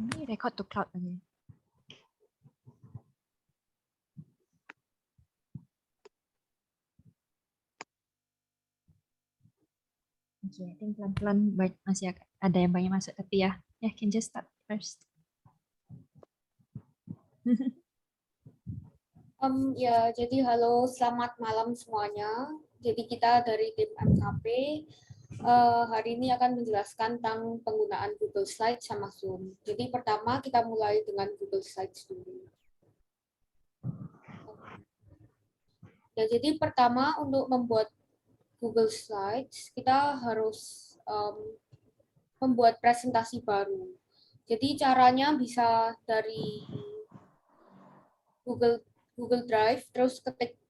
Ini record to cloud aja. Oke, I think pelan-pelan masih ada yang banyak masuk tapi ya, can just start first. Ya, jadi halo, selamat malam semuanya. Jadi kita dari tim MKP hari ini akan menjelaskan tentang penggunaan Google Slides sama Zoom. Jadi pertama kita mulai dengan Google Slides dulu. Ya, jadi pertama untuk membuat Google Slides kita harus membuat presentasi baru. Jadi caranya bisa dari Google Drive, terus ketik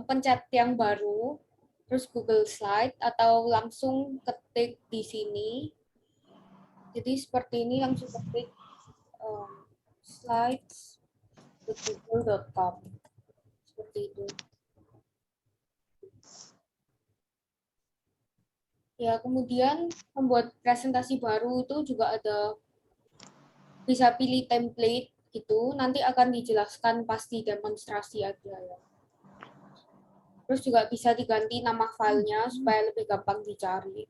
pencet yang baru, terus Google Slide atau langsung ketik di sini. Jadi seperti ini langsung ketik slides.google.com seperti itu. Ya, kemudian membuat presentasi baru itu juga ada bisa pilih template gitu, nanti akan dijelaskan pasti demonstrasi aja ya. Terus juga bisa diganti nama filenya supaya lebih gampang dicari.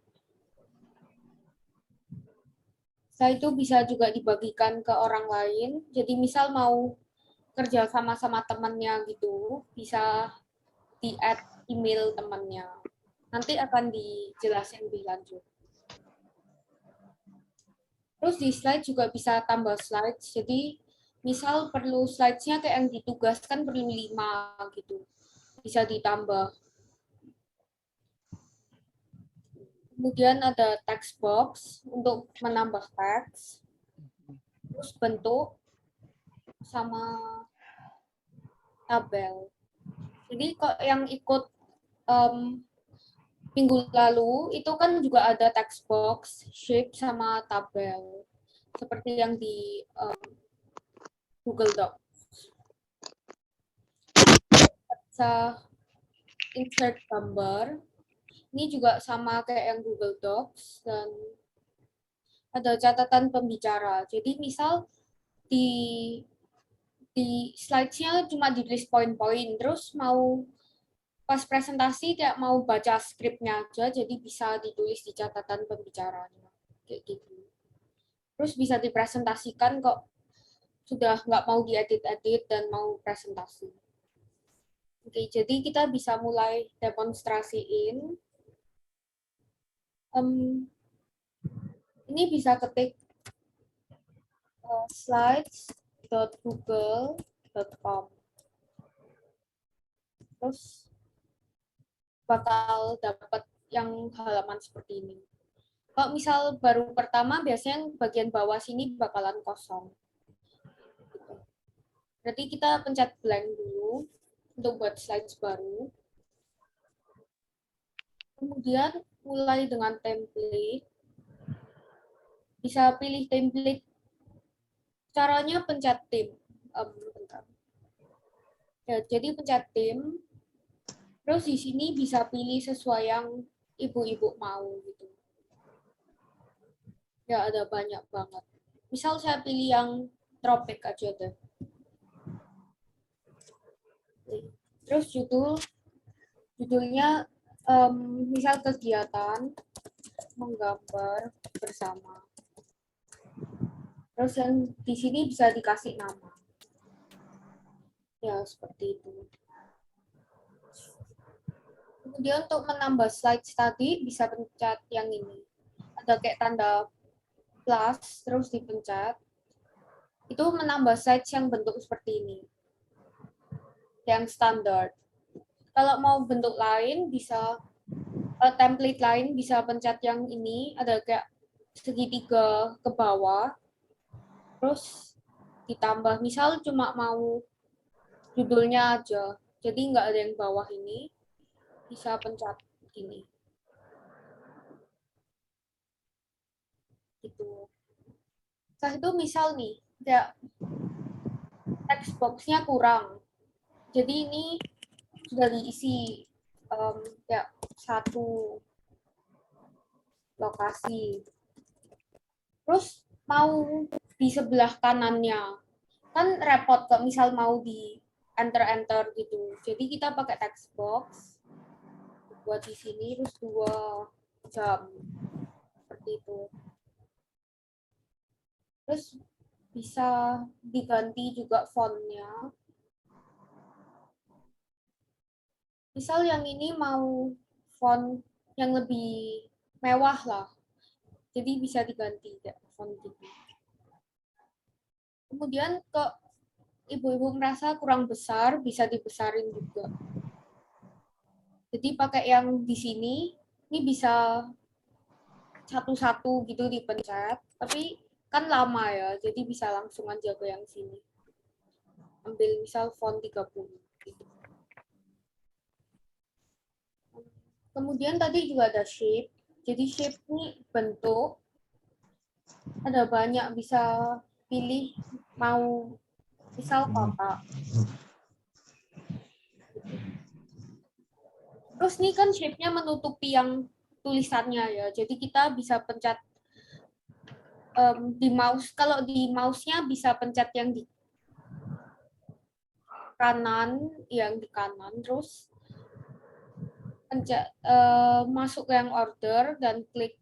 Setelah itu bisa juga dibagikan ke orang lain. Jadi misal mau kerja sama temannya gitu, bisa di-add email temannya. Nanti akan dijelasin lebih lanjut. Terus di slide juga bisa tambah slides. Jadi misal perlu slides-nya kayak yang ditugaskan perlu 5 gitu. Bisa ditambah. Kemudian ada text box untuk menambah teks. Terus bentuk sama tabel. Jadi kok yang ikut minggu lalu itu kan juga ada text box, shape, sama tabel. Seperti yang di Google Docs. Bisa insert gambar. Ini juga sama kayak yang Google Docs dan ada catatan pembicara. Jadi misal di slide-nya cuma ditulis poin-poin, terus mau pas presentasi kayak mau baca skripnya aja, jadi bisa ditulis di catatan pembicaranya. Kayak gitu. Terus bisa dipresentasikan kok sudah nggak mau diedit-edit dan mau presentasi. Oke, jadi kita bisa mulai demonstrasiin. Ini bisa ketik slides.google.com. Terus bakal dapat yang halaman seperti ini. Kalau misal baru pertama, biasanya bagian bawah sini bakalan kosong. Berarti kita pencet blank dulu untuk buat slides baru. Kemudian mulai dengan template. Bisa pilih template. Caranya pencet tim. Ya, jadi pencet tim. Terus di sini bisa pilih sesuai yang ibu-ibu mau gitu. Ya, ada banyak banget. Misal saya pilih yang tropik aja deh. Terus judulnya misal kegiatan menggambar bersama. Terus yang di sini bisa dikasih nama. Ya, seperti itu. Kemudian untuk menambah slides tadi bisa pencet yang ini. Ada kayak tanda plus, terus dipencet. Itu menambah slides yang bentuk seperti ini. Yang standar. Kalau mau bentuk lain bisa template lain bisa pencet yang ini, ada kayak segitiga ke bawah. Terus ditambah misal cuma mau judulnya aja. Jadi nggak ada yang bawah ini. Bisa pencet gini. Gitu. Setelah itu misal nih, kayak text box-nya kurang. Jadi ini sudah diisi kayak satu lokasi. Terus mau di sebelah kanannya. Kan repot kalau misal mau di enter gitu. Jadi kita pakai text box buat di sini terus 2 jam seperti itu. Terus bisa diganti juga fontnya. Misal yang ini mau font yang lebih mewah lah. Jadi bisa diganti ya, font gitu. Kemudian ke ibu-ibu merasa kurang besar, bisa dibesarin juga. Jadi pakai yang di sini, ini bisa satu-satu gitu dipencet, tapi kan lama ya, jadi bisa langsung aja ke yang sini. Ambil misal font 30 gitu. Kemudian tadi juga ada shape. Jadi shape ini bentuk, ada banyak, bisa pilih mau misal kotak. Terus nih kan shape-nya menutupi yang tulisannya ya. Jadi kita bisa pencet di mouse. Kalau di mouse-nya bisa pencet yang di kanan, terus pencet masuk ke yang order dan klik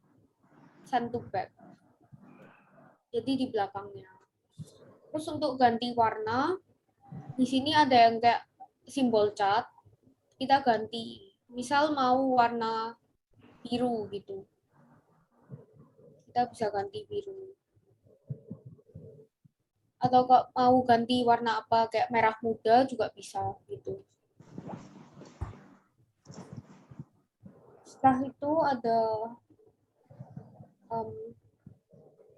send to back. Jadi di belakangnya. Terus untuk ganti warna, di sini ada yang kayak simbol cat. Kita ganti. Misal mau warna biru gitu. Kita bisa ganti biru. Atau kalau mau ganti warna apa kayak merah muda juga bisa gitu. Setelah itu ada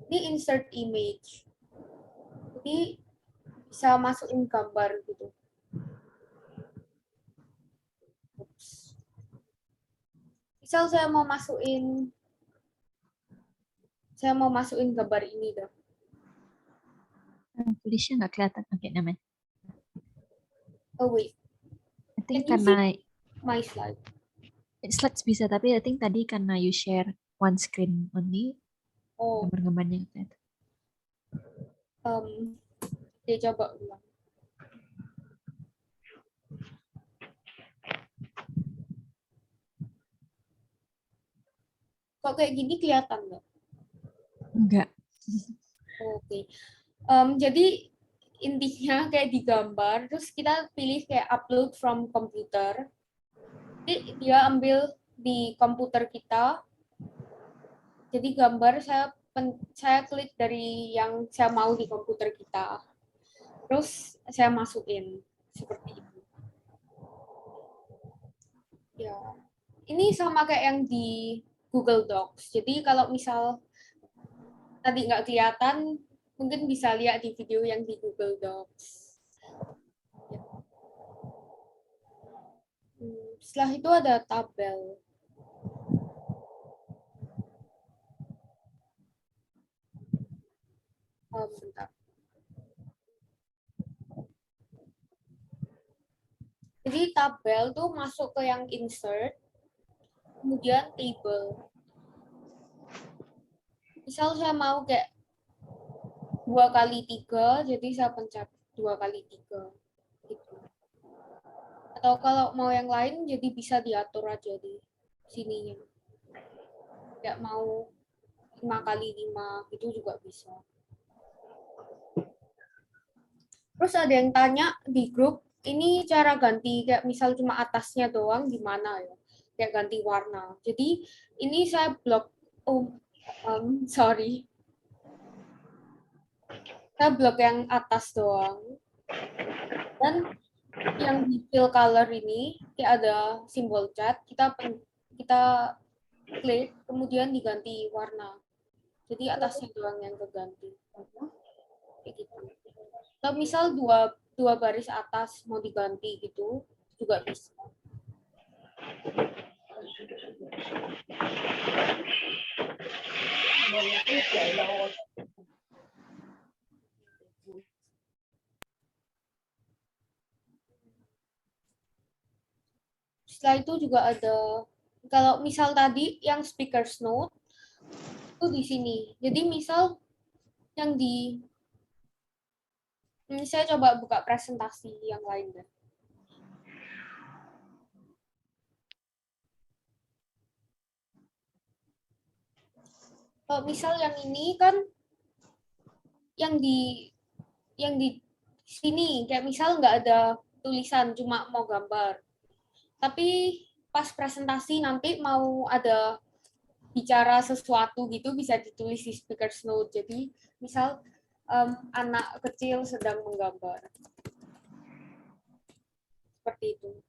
ini insert image. Jadi bisa masukin gambar gitu. Misal saya mau masukin gambar ini dah. Tulisnya nggak kelihatan pakai namanya. Oh wait, I think can you see karena my slide? slides bisa, tapi I think tadi karena you share one screen only, Oh, gambar-gambarnya kelihatan. dia coba ulang. Kok kayak gini kelihatan nggak? Enggak. Oke. Jadi intinya kayak di gambar, terus kita pilih kayak upload from computer. Jadi dia ambil di komputer kita. Jadi gambar saya klik dari yang saya mau di komputer kita. Terus saya masukin seperti itu. Ya. Ini sama kayak yang di Google Docs. Jadi kalau misal tadi nggak kelihatan, mungkin bisa lihat di video yang di Google Docs. Ya. Setelah itu ada tabel. Bentar. Jadi tabel tuh masuk ke yang insert, kemudian table. Misal saya mau kayak 2x3, jadi saya pencet 2x3. Gitu. Atau kalau mau yang lain, jadi bisa diatur aja di sininya. Kayak mau 5x5, itu juga bisa. Terus ada yang tanya di grup, ini cara ganti kayak misal cuma atasnya doang gimana ya? Kayak ganti warna. Jadi ini saya blok, sorry. Saya blok yang atas doang. Dan yang di fill color ini kayak ada simbol cat, kita klik, kemudian diganti warna. Jadi atasnya doang yang keganti. Kayak gitu. Atau misal dua baris atas mau diganti gitu juga bisa. Setelah itu juga ada, kalau misal tadi yang speaker's note itu di sini. Jadi misal yang di Saya coba buka presentasi yang lain deh. Kalau misal yang ini kan yang di sini kayak misal nggak ada tulisan, cuma mau gambar. Tapi pas presentasi nanti mau ada bicara sesuatu gitu bisa ditulis di speaker's note. Jadi misal anak kecil sedang menggambar seperti itu.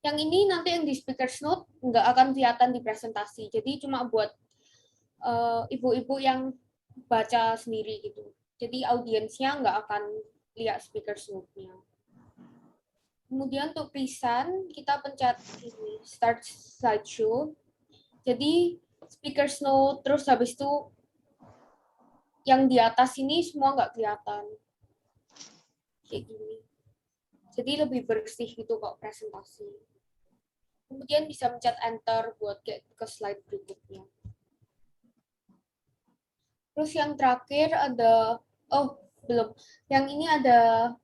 Yang ini nanti yang di speaker's note nggak akan kelihatan di presentasi. Jadi cuma buat ibu-ibu yang baca sendiri gitu. Jadi audiensnya nggak akan lihat speaker's note-nya. Kemudian untuk present, kita pencet ini, start slideshow. Jadi speaker's note, terus habis itu yang di atas ini semua nggak kelihatan. Kayak gini. Jadi lebih bersih gitu kok presentasi. Kemudian bisa mencet enter buat ke slide berikutnya. Terus yang terakhir ada, oh belum, yang ini ada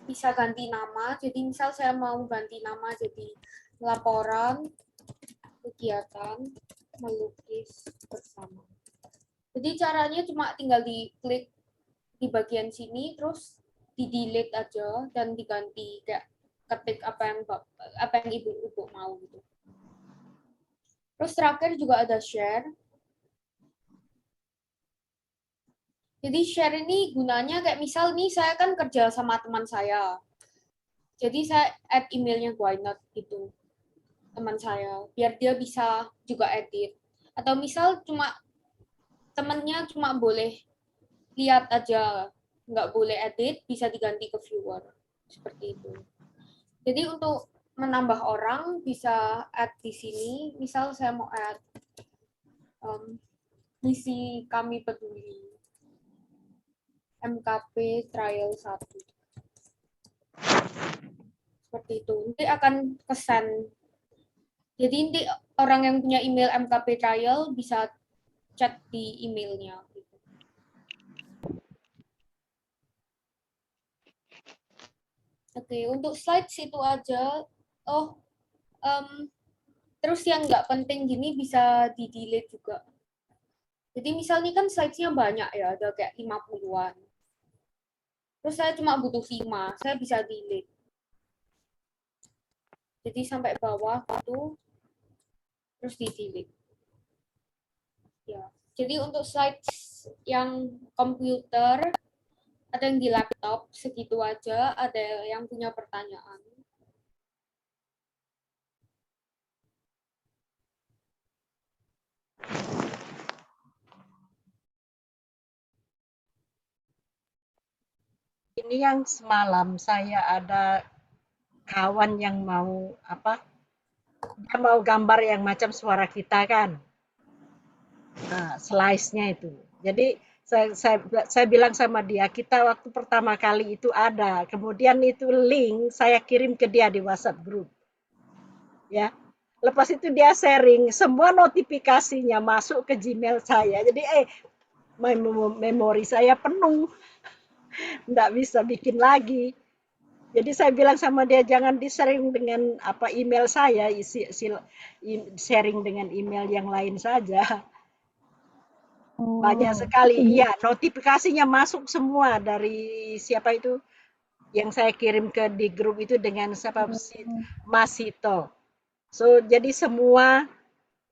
bisa ganti nama. Jadi misal saya mau ganti nama jadi laporan kegiatan melukis bersama. Jadi caranya cuma tinggal diklik di bagian sini, terus di delete aja dan diganti kayak ketik apa yang ibu-ibu mau gitu. Terus terakhir juga ada share. Jadi share ini gunanya kayak misal nih saya kan kerja sama teman saya. Jadi saya add emailnya Gwyneth gitu, teman saya, biar dia bisa juga edit. Atau misal cuma temennya cuma boleh lihat aja, nggak boleh edit, bisa diganti ke viewer. Seperti itu. Jadi untuk menambah orang bisa add di sini. Misal saya mau add misi kami peduli MKP trial 1. Seperti itu. Nanti akan kesan. Jadi nanti orang yang punya email MKP trial bisa chat di emailnya. Oke, untuk slides itu aja. Oh, terus yang nggak penting gini bisa di-delete juga. Jadi misalnya kan slides-nya banyak ya, ada kayak 50-an. Terus saya cuma butuh 5, saya bisa delete. Jadi sampai bawah itu, terus di-delete. Ya. Jadi untuk slides yang komputer, ada yang di laptop, segitu aja, ada yang punya pertanyaan. Ini yang semalam saya ada kawan yang mau apa? Dia mau gambar yang macam suara kita kan. Nah, slice-nya itu. Jadi saya bilang sama dia, kita waktu pertama kali itu ada. Kemudian itu link saya kirim ke dia di WhatsApp group. Ya. Lepas itu dia sharing, semua notifikasinya masuk ke Gmail saya. Jadi memori saya penuh, nggak bisa bikin lagi. Jadi saya bilang sama dia jangan di-sharing dengan apa email saya, sharing dengan email yang lain saja. Banyak Oh, sekali, iya, notifikasinya masuk semua dari siapa itu yang saya kirim ke di grup itu dengan siapa Mas Sito. So, jadi semua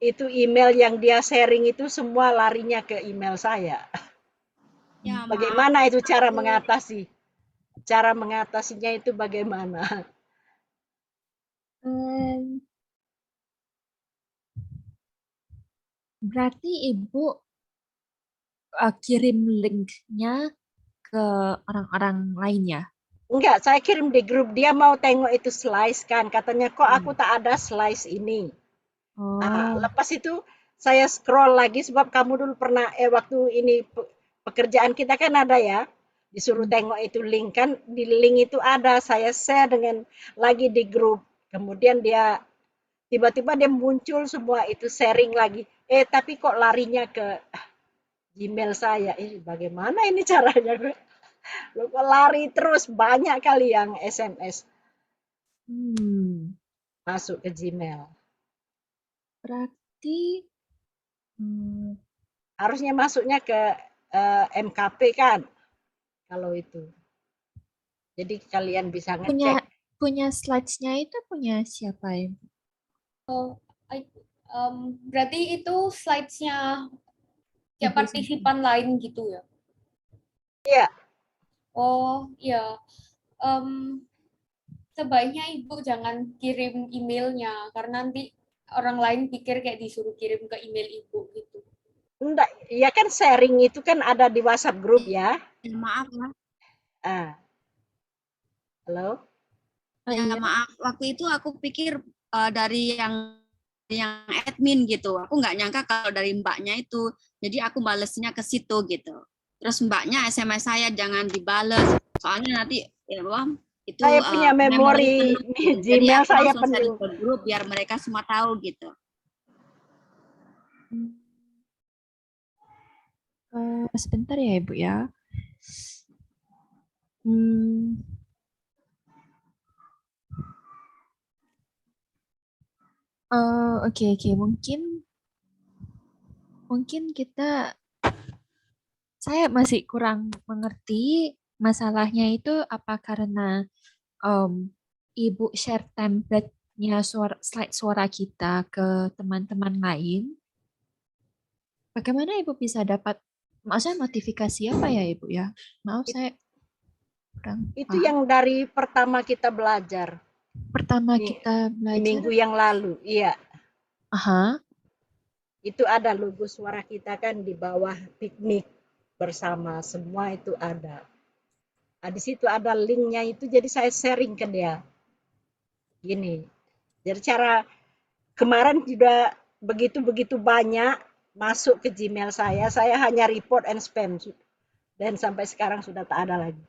itu email yang dia sharing itu semua larinya ke email saya. Ya, maaf. Bagaimana itu cara Aku mengatasi? Cara mengatasinya itu bagaimana? hmm, berarti Ibu kirim linknya ke orang-orang lain ya? Enggak, saya kirim di grup. Dia mau tengok itu slice kan. Katanya, kok aku Hmm. tak ada slice ini. Nah, Oh, lepas itu saya scroll lagi sebab kamu dulu pernah, waktu ini pekerjaan kita kan ada ya. Disuruh hmm. tengok itu link kan. Di link itu ada. Saya share dengan lagi di grup. Kemudian dia tiba-tiba dia muncul semua itu sharing lagi. Tapi kok larinya ke Gmail saya. Bagaimana ini caranya? Lu kok lari terus, banyak kali yang SMS Hmm, masuk ke Gmail. berarti hmm, Harusnya masuknya ke MKP kan, kalau itu. Jadi kalian bisa punya ngecek. punya slides-nya itu punya siapa ya? Oh, berarti itu slides-nya kayak Ibu sendiri. partisipan lain gitu ya? Iya, Oh, iya. Em, Sebaiknya Ibu jangan kirim emailnya, karena nanti orang lain pikir kayak disuruh kirim ke email Ibu gitu. enggak, ya kan sharing itu kan ada di WhatsApp grup ya. Maaf ya, Ah, halo? Oh ya iya, maaf. Waktu itu aku pikir dari yang admin gitu. Aku nggak nyangka kalau dari mbaknya itu. Jadi aku balesnya ke situ gitu. Terus mbaknya SMS saya jangan dibales. Soalnya nanti ya Bang, itu Saya punya memori memori penuh gitu. Jadi Gmail aku saya langsung sharing penuh. ke grup biar mereka semua tahu gitu. sebentar ya Ibu ya. Hmm, oke oke mungkin saya masih kurang mengerti masalahnya itu apa karena Ibu share template-nya slide suara kita ke teman-teman lain. Bagaimana Ibu bisa dapat, maksudnya notifikasi apa ya Ibu ya? Maaf saya kurang Itu paham. yang dari pertama kita belajar Pertama di, kita di belajar, minggu yang lalu. Iya, aha, itu ada logo suara kita kan di bawah piknik bersama. Semua itu ada. Nah, di situ ada linknya itu, jadi saya sharing ke dia. Gini, jadi cara kemarin juga begitu-begitu banyak masuk ke Gmail saya hanya report and spam. Dan sampai sekarang sudah tak ada lagi.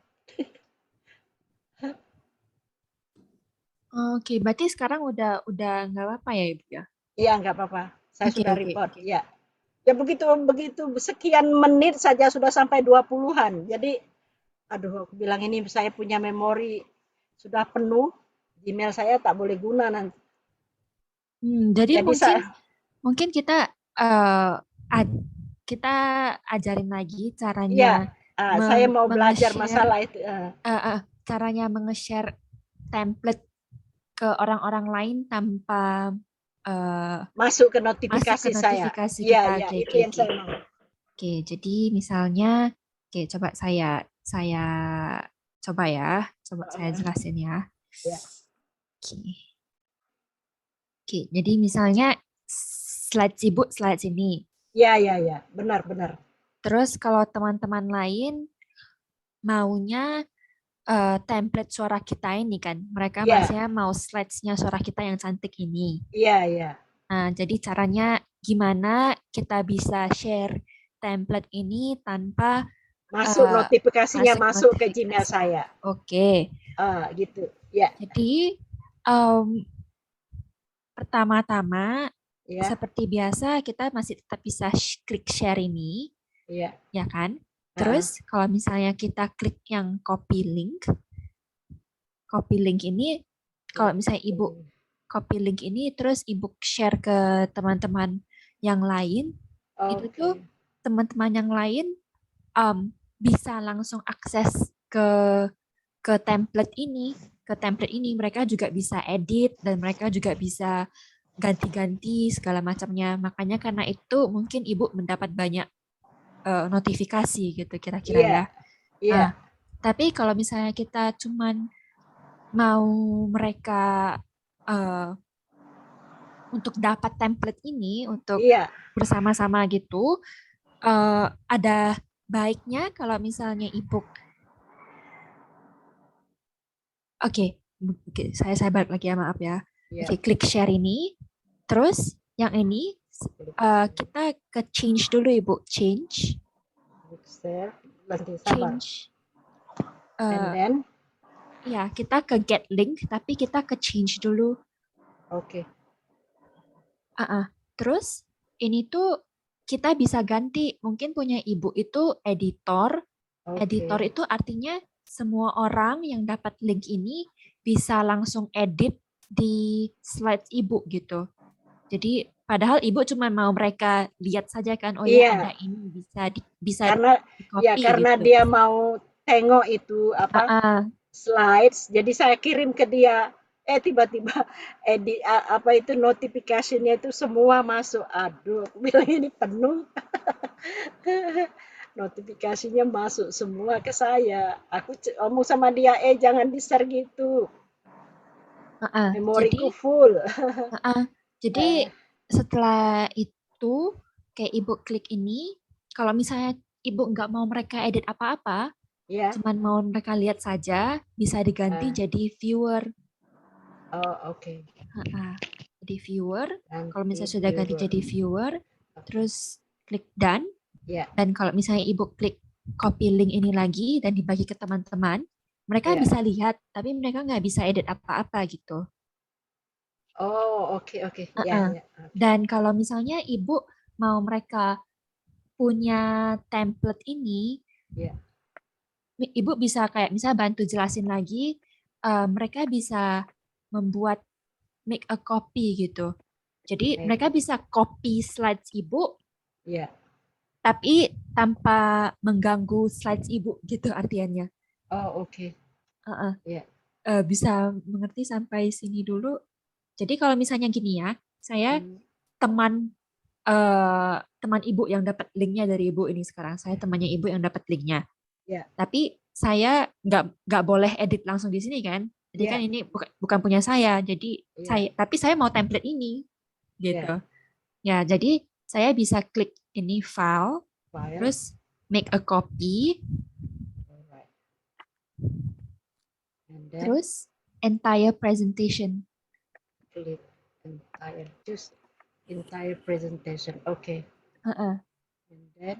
oke, berarti sekarang udah nggak apa-apa ya Ibu ya? Iya, nggak apa-apa. Saya Oke sudah oke report. oke. Ya, ya begitu begitu sekian menit saja sudah sampai 20-an. Jadi, aduh, aku bilang ini saya punya memori sudah penuh. Gmail saya tak boleh guna nanti. Jadi Jadi mungkin saya, mungkin eh, ad- kita ajarin lagi iya, caranya saya mau belajar menge-share masalah itu. caranya menge-share template ke orang-orang lain tanpa eh, Masuk ke masuk ke notifikasi saya. notifikasi Iya, kita. iya, Oke, itu oke, yang oke. saya mau. Oke, jadi misalnya, oke, coba saya coba ya, coba saya jelasin ya. Ya, Oke, oke. Jadi misalnya slide sibuk slide sini. ya, ya, ya. Benar, benar. Terus kalau teman-teman lain maunya template suara kita ini kan, mereka Iya, maksudnya mau slides-nya suara kita yang cantik ini. iya, iya. Nah, jadi caranya gimana kita bisa share template ini tanpa Masuk notifikasinya masuk masuk ke Gmail notifikasi. saya. Oke, Gitu. Ya, jadi em, pertama-tama ya, seperti biasa kita masih tetap bisa klik share ini, ya. ya kan? Heeh. Terus kalau misalnya kita klik yang copy link ini, kalau misalnya Ibu copy link ini terus Ibu share ke teman-teman yang lain, itu Oke. tuh teman-teman yang lain bisa langsung akses ke template ini mereka juga bisa edit dan mereka juga bisa ganti-ganti segala macamnya. Makanya karena itu mungkin Ibu mendapat banyak notifikasi gitu kira-kira Iya, ya. iya, Nah, tapi kalau misalnya kita cuman mau mereka eh, untuk dapat template ini untuk iya. bersama-sama gitu, ada baiknya kalau misalnya Ibu, oke, saya balik lagi ya, maaf ya. Iya. Oke, klik share ini. Terus yang ini kita ke change dulu Ibu, change, Share, nanti sabar. change. And then, Ya, kita ke get link, tapi kita ke change dulu. oke. Terus ini tuh kita bisa ganti, mungkin punya Ibu itu editor Editor Oke. itu artinya semua orang yang dapat link ini bisa langsung edit di slides ibu gitu. Jadi padahal ibu cuma mau mereka lihat saja kan, oh ya Iya, ada ini bisa karena di ya copy karena gitu. dia mau tengok itu Ah, apa ah, slides, jadi saya kirim ke dia. Tiba-tiba apa itu notifikasinya itu semua masuk. Aduh, aku bilang ini penuh. Notifikasinya masuk semua ke saya. Aku ngomong sama dia, jangan di-share gitu. ah, ah. Memoriku full. Ah, ah. Jadi Eh, setelah itu kayak ibu klik ini, kalau misalnya ibu nggak mau mereka edit apa-apa, ya. cuman mau mereka lihat saja, bisa diganti eh, jadi viewer. oh, oke. Ah, ah. Jadi viewer. Kalau Nanti misalnya sudah ganti viewer. jadi viewer, Oke. terus klik done. Ya, Dan kalau misalnya ibu klik copy link ini lagi dan dibagi ke teman-teman, mereka ya. bisa lihat, tapi mereka nggak bisa edit apa-apa gitu. Oh, oke, oke. Ya, Heeh. ya. Oke. Dan kalau misalnya ibu mau mereka punya template ini, Ya. ibu bisa kayak misalnya bantu jelasin lagi, mereka bisa membuat make a copy gitu. Jadi Make mereka bisa copy slides ibu, ya. tapi tanpa mengganggu slides ibu gitu artiannya. Oh, oke. Heeh. Ya. Bisa mengerti sampai sini dulu. Jadi kalau misalnya gini ya, saya Hmm, teman teman ibu yang dapat linknya dari ibu ini sekarang. Saya temannya ibu yang dapat linknya. ya. Tapi saya nggak boleh edit langsung di sini kan. Jadi kan Ya. ini bukan punya saya. Jadi Ya. tapi saya mau template ini Ya. gitu. Ya, jadi saya bisa klik ini file, File. terus make a copy, Alright. And then terus entire presentation. click choose entire presentation. Okay. Heeh. And then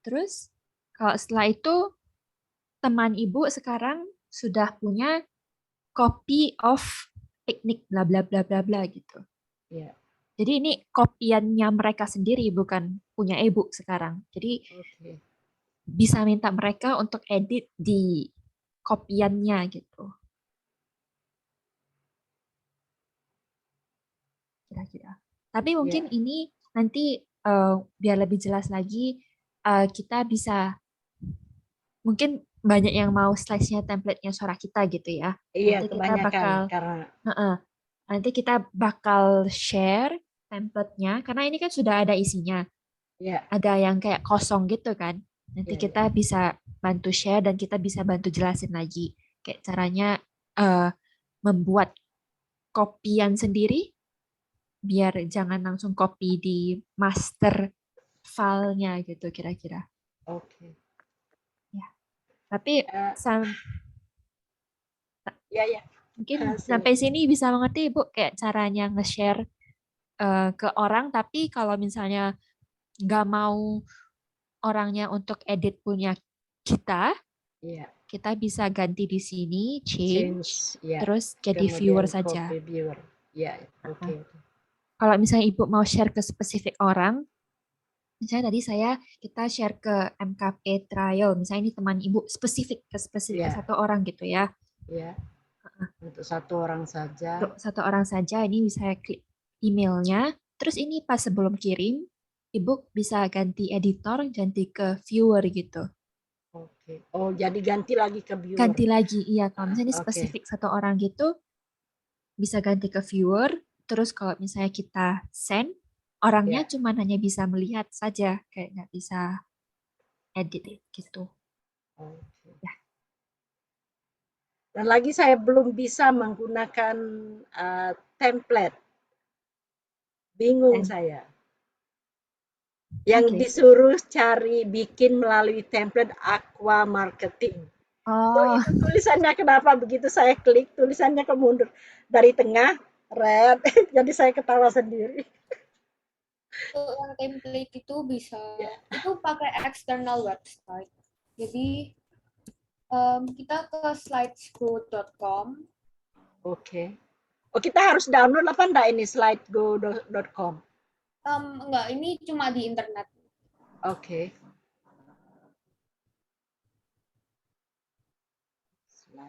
Terus kalau setelah itu teman ibu sekarang sudah punya copy of piknik bla bla bla bla bla gitu. ya. Jadi ini kopiannya mereka sendiri bukan punya ibu sekarang. Jadi Oke. bisa minta mereka untuk edit di kopiannya gitu. Kira-kira. Tapi Ya. mungkin ini nanti biar lebih jelas lagi kita bisa mungkin banyak yang mau slice-nya template-nya suara kita gitu ya. Iya, Nanti kita kebanyakan bakal karena nanti kita bakal share template-nya karena ini kan sudah ada isinya. ya, Ada yang kayak kosong gitu kan. Nanti ya, ya. kita bisa bantu share dan kita bisa bantu jelasin lagi kayak caranya eh, membuat kopian sendiri biar jangan langsung copy di master filenya gitu kira-kira. Oke. Ya. Tapi Eh, ya, ya. mungkin Sini. sampai sini bisa mengerti Ibu kayak caranya nge-share ke orang tapi kalau misalnya nggak mau orangnya untuk edit punya kita, Iya. kita bisa ganti di sini Change, change ya. terus jadi viewer Kemudian saja. copy viewer. Ya, oke. Kalau misalnya Ibu mau share ke spesifik orang, misalnya tadi kita share ke MKP trial, misalnya ini teman Ibu spesifik ke Ya, satu orang gitu ya. ya. Untuk satu orang saja. Untuk satu orang saja ini bisa klik emailnya. Terus ini pas sebelum kirim, Ibu bisa ganti editor, ganti ke viewer gitu. Oke. Oh, jadi ganti lagi ke viewer. Ganti lagi, iya. Kalau misalnya ini Oke. spesifik satu orang gitu, bisa ganti ke viewer. Terus kalau misalnya kita send, orangnya Ya. cuma hanya bisa melihat saja, kayak nggak bisa edit gitu. Oke. Ya. Dan lagi saya belum bisa menggunakan template. Bingung Dan, saya. Yang oke. disuruh cari bikin melalui template Aqua Marketing. So Oh, itu tulisannya kenapa begitu saya klik tulisannya kemundur dari tengah red. Jadi saya ketawa sendiri. Untuk yang template itu bisa, Ya. itu pakai external website. Jadi kita ke slidesgo.com. Oke. Oh, kita harus download apa enggak ini slidego.com? Enggak, ini cuma di internet. Oke.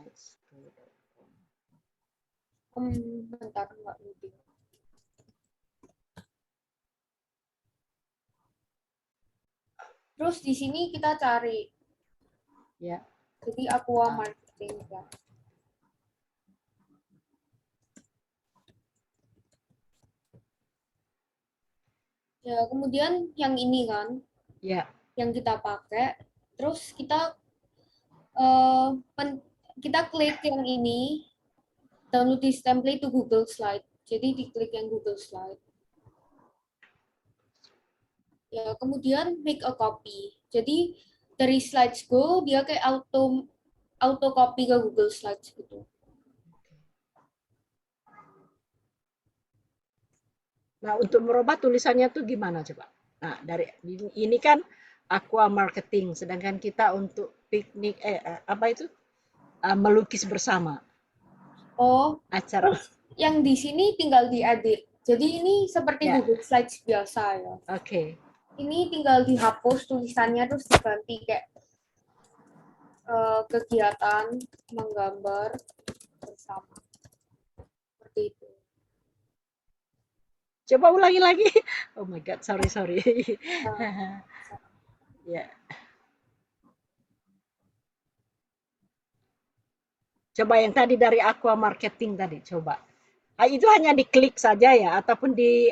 Slideshow.com. Bentar, nggak loading. Terus di sini kita cari, Ya, jadi Aqua Marketing. Ya, kemudian yang ini kan, ya, yang kita pakai, terus kita kita klik yang ini, download this template to Google Slide. Jadi diklik yang Google Slide. Ya, kemudian make a copy. Jadi dari Slides Go dia kayak auto copy ke Google Slides gitu. nah untuk merubah tulisannya tuh gimana coba? Nah, dari ini kan aqua marketing, sedangkan kita untuk piknik apa itu? Melukis bersama. Oh, Acara. terus yang di sini tinggal diedit. Jadi ini seperti Ya. Google Slides biasa ya. Oke. Ini tinggal dihapus tulisannya terus diganti kayak kegiatan menggambar bersama. Seperti itu. Coba ulangi lagi. Oh my god, sorry. Ya. Coba yang tadi dari aqua marketing tadi, coba. Itu hanya diklik saja ya, ataupun di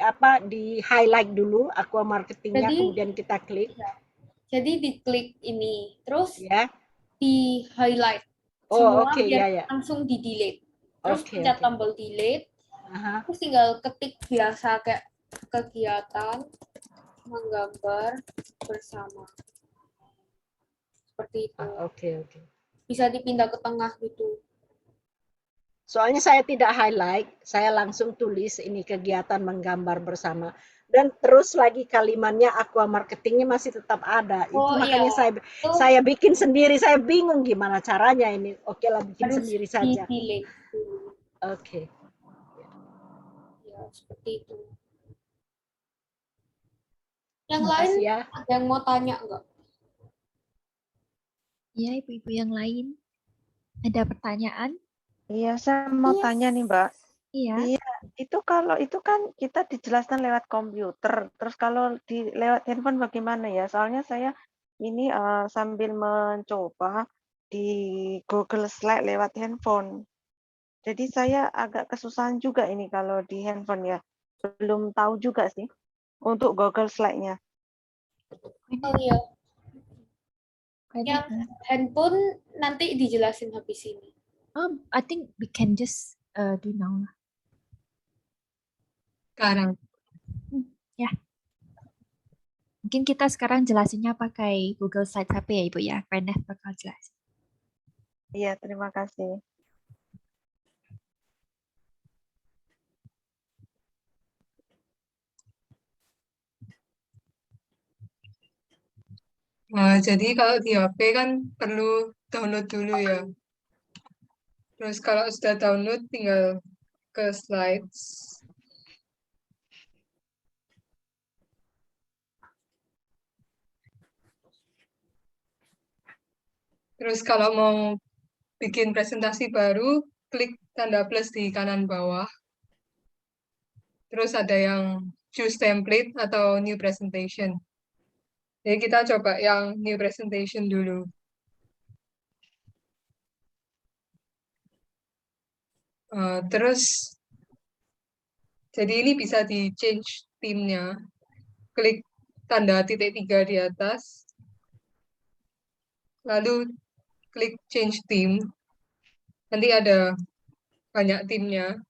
highlight dulu aqua marketingnya, Jadi, kemudian kita klik. ya, jadi diklik ini, terus Ya. di highlight Oh, semua oke, biar ya. langsung di delete. Terus Oke, pencet oke. tombol delete, Aha. terus tinggal ketik biasa kayak kegiatan menggambar bersama. Seperti itu. Oke. Bisa dipindah ke tengah gitu. Soalnya saya tidak highlight, saya langsung tulis ini kegiatan menggambar bersama. Dan terus lagi kalimatnya aqua marketingnya masih tetap ada. Itu Oh iya, makanya itu saya bikin sendiri, saya bingung gimana caranya ini. Oke lah, bikin harus sendiri di saja. delete dulu. Oke. Ya, seperti itu. Yang Terima lain kasih ya. ada yang mau tanya nggak? Iya, ibu-ibu yang lain. Ada pertanyaan? Iya, saya mau tanya nih, Mbak. Iya. Iya, itu kalau itu kan kita dijelaskan lewat komputer. Terus kalau lewat handphone bagaimana ya? Soalnya saya ini sambil mencoba di Google Slide lewat handphone. Jadi saya agak kesusahan juga ini kalau di handphone ya. Belum tahu juga sih untuk Google Slide-nya. Oh iya, Kayaknya, yang handphone nanti dijelasin habis ini. I think we can just do now lah. Sekarang. Ya. Mungkin kita sekarang jelasinnya pakai Google Slides HP ya, Ibu ya. Kayaknya bakal jelas. Iya, terima kasih. Nah, jadi kalau di HP kan perlu download dulu ya. Terus kalau sudah download tinggal ke slides. Terus kalau mau bikin presentasi baru, klik tanda plus di kanan bawah. Terus ada yang choose template atau new presentation. Jadi kita coba yang new presentation dulu. Terus, jadi ini bisa di change theme-nya. Klik tanda titik 3 di atas. Lalu klik change theme. Nanti ada banyak theme-nya.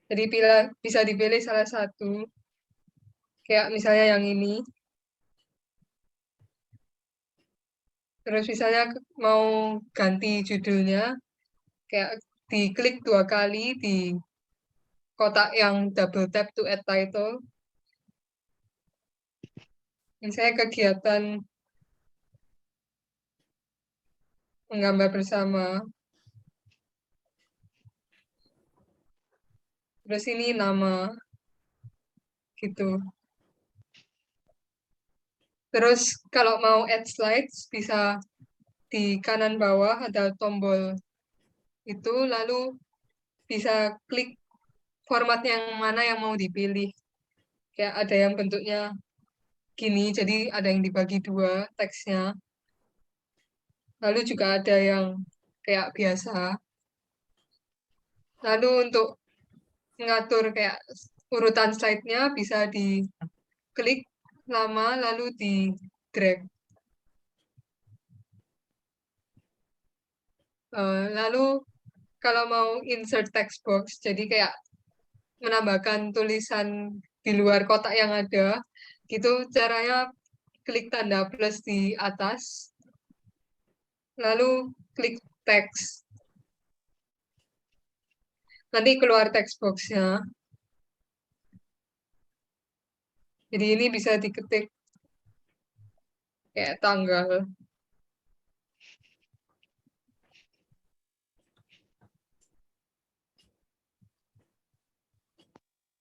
Jadi bisa dipilih salah satu. Kayak misalnya yang ini. Terus misalnya mau ganti judulnya, kayak diklik 2 kali di kotak yang double tap to add title. Misalnya kegiatan menggambar bersama. Terus ini nama. Gitu. Terus kalau mau add slides bisa di kanan bawah ada tombol itu, lalu bisa klik format yang mana yang mau dipilih. Kayak ada yang bentuknya gini, jadi ada yang dibagi dua teksnya. Lalu juga ada yang kayak biasa. Lalu untuk mengatur kayak urutan slide-nya bisa diklik lama lalu di drag. Lalu kalau mau insert text box, jadi kayak menambahkan tulisan di luar kotak yang ada, gitu caranya klik tanda plus di atas, lalu klik teks. Nanti keluar text box-nya. Jadi ini bisa diketik kayak tanggal.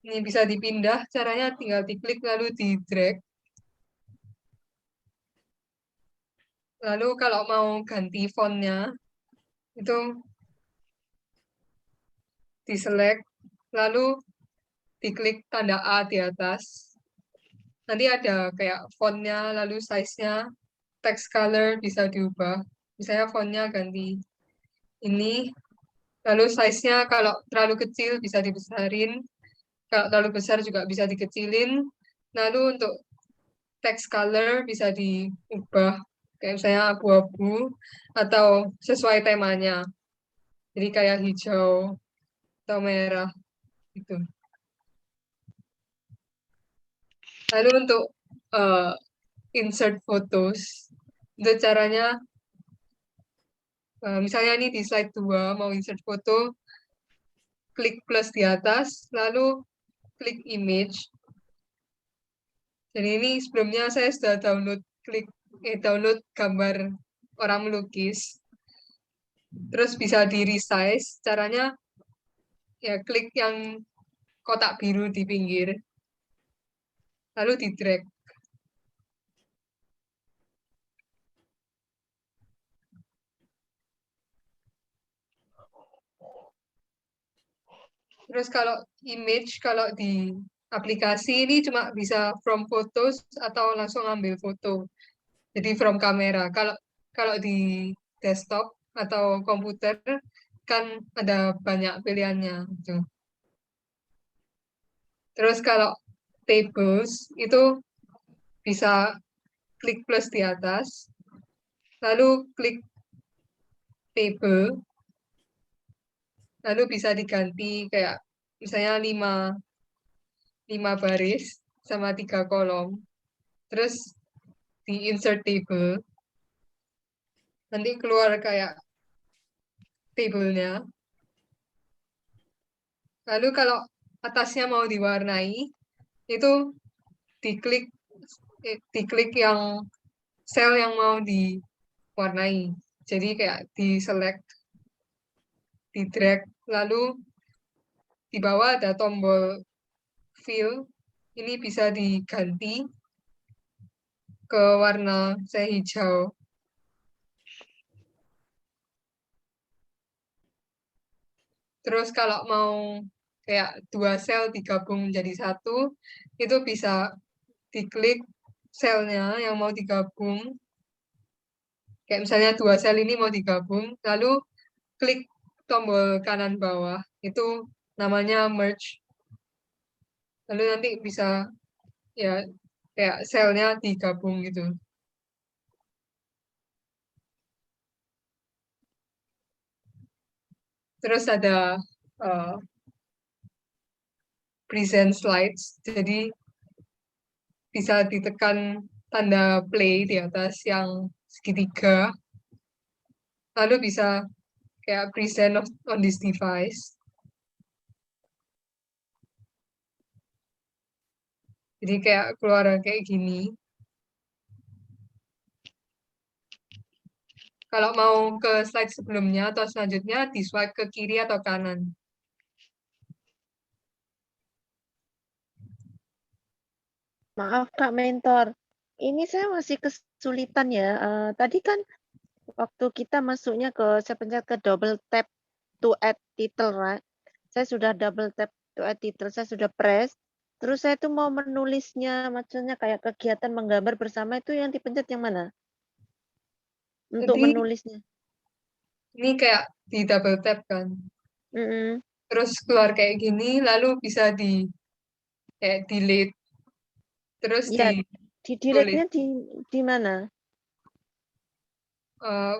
Ini bisa dipindah, caranya tinggal diklik lalu di drag. Lalu kalau mau ganti fontnya, itu di select, lalu diklik tanda A di atas. Nanti ada kayak fontnya, lalu size-nya, text color bisa diubah. Misalnya fontnya ganti ini, lalu size-nya kalau terlalu kecil bisa dibesarin, kalau terlalu besar juga bisa dikecilin. Lalu untuk text color bisa diubah, kayak misalnya abu-abu atau sesuai temanya. Jadi kayak hijau atau merah gitu. Lalu untuk insert photos, itu caranya misalnya ini di slide 2 mau insert foto, klik plus di atas, lalu klik image. Jadi ini sebelumnya saya sudah download gambar orang melukis. Terus bisa di resize, caranya ya klik yang kotak biru di pinggir, lalu di drag. Terus kalau image, kalau di aplikasi ini cuma bisa from photos atau langsung ambil foto. Jadi from kamera. Kalau di desktop atau komputer kan ada banyak pilihannya. Gitu. Terus kalau tables itu bisa klik plus di atas, lalu klik table, lalu bisa diganti kayak misalnya 5 baris sama 3 kolom. Terus di insert table, nanti keluar kayak tabelnya. Lalu kalau atasnya mau diwarnai, itu diklik yang sel yang mau diwarnai. Jadi kayak di select, di drag, lalu di bawah ada tombol fill. Ini bisa diganti ke warna saya hijau. Terus kalau mau kayak 2 sel digabung menjadi 1, itu bisa diklik selnya yang mau digabung. Kayak misalnya 2 sel ini mau digabung, lalu klik tombol kanan bawah, itu namanya merge. Lalu nanti bisa ya kayak selnya digabung gitu. Terus ada present slides, jadi bisa ditekan tanda play di atas yang segitiga, lalu bisa kayak present on this device. Jadi kayak keluar kayak gini. Kalau mau ke slide sebelumnya atau selanjutnya, di swipe ke kiri atau kanan. Maaf Kak Mentor, ini saya masih kesulitan ya. Tadi kan waktu kita masuknya saya pencet ke double tap to add title, right? Saya sudah double tap to add title, saya sudah press. Terus saya tuh mau menulisnya, maksudnya kayak kegiatan menggambar bersama itu yang dipencet yang mana? Untuk Jadi menulisnya. ini kayak di double tap kan. Mm-mm. Terus keluar kayak gini, lalu bisa kayak delete. Terus Ya, di ditulis delete-nya di mana? eh,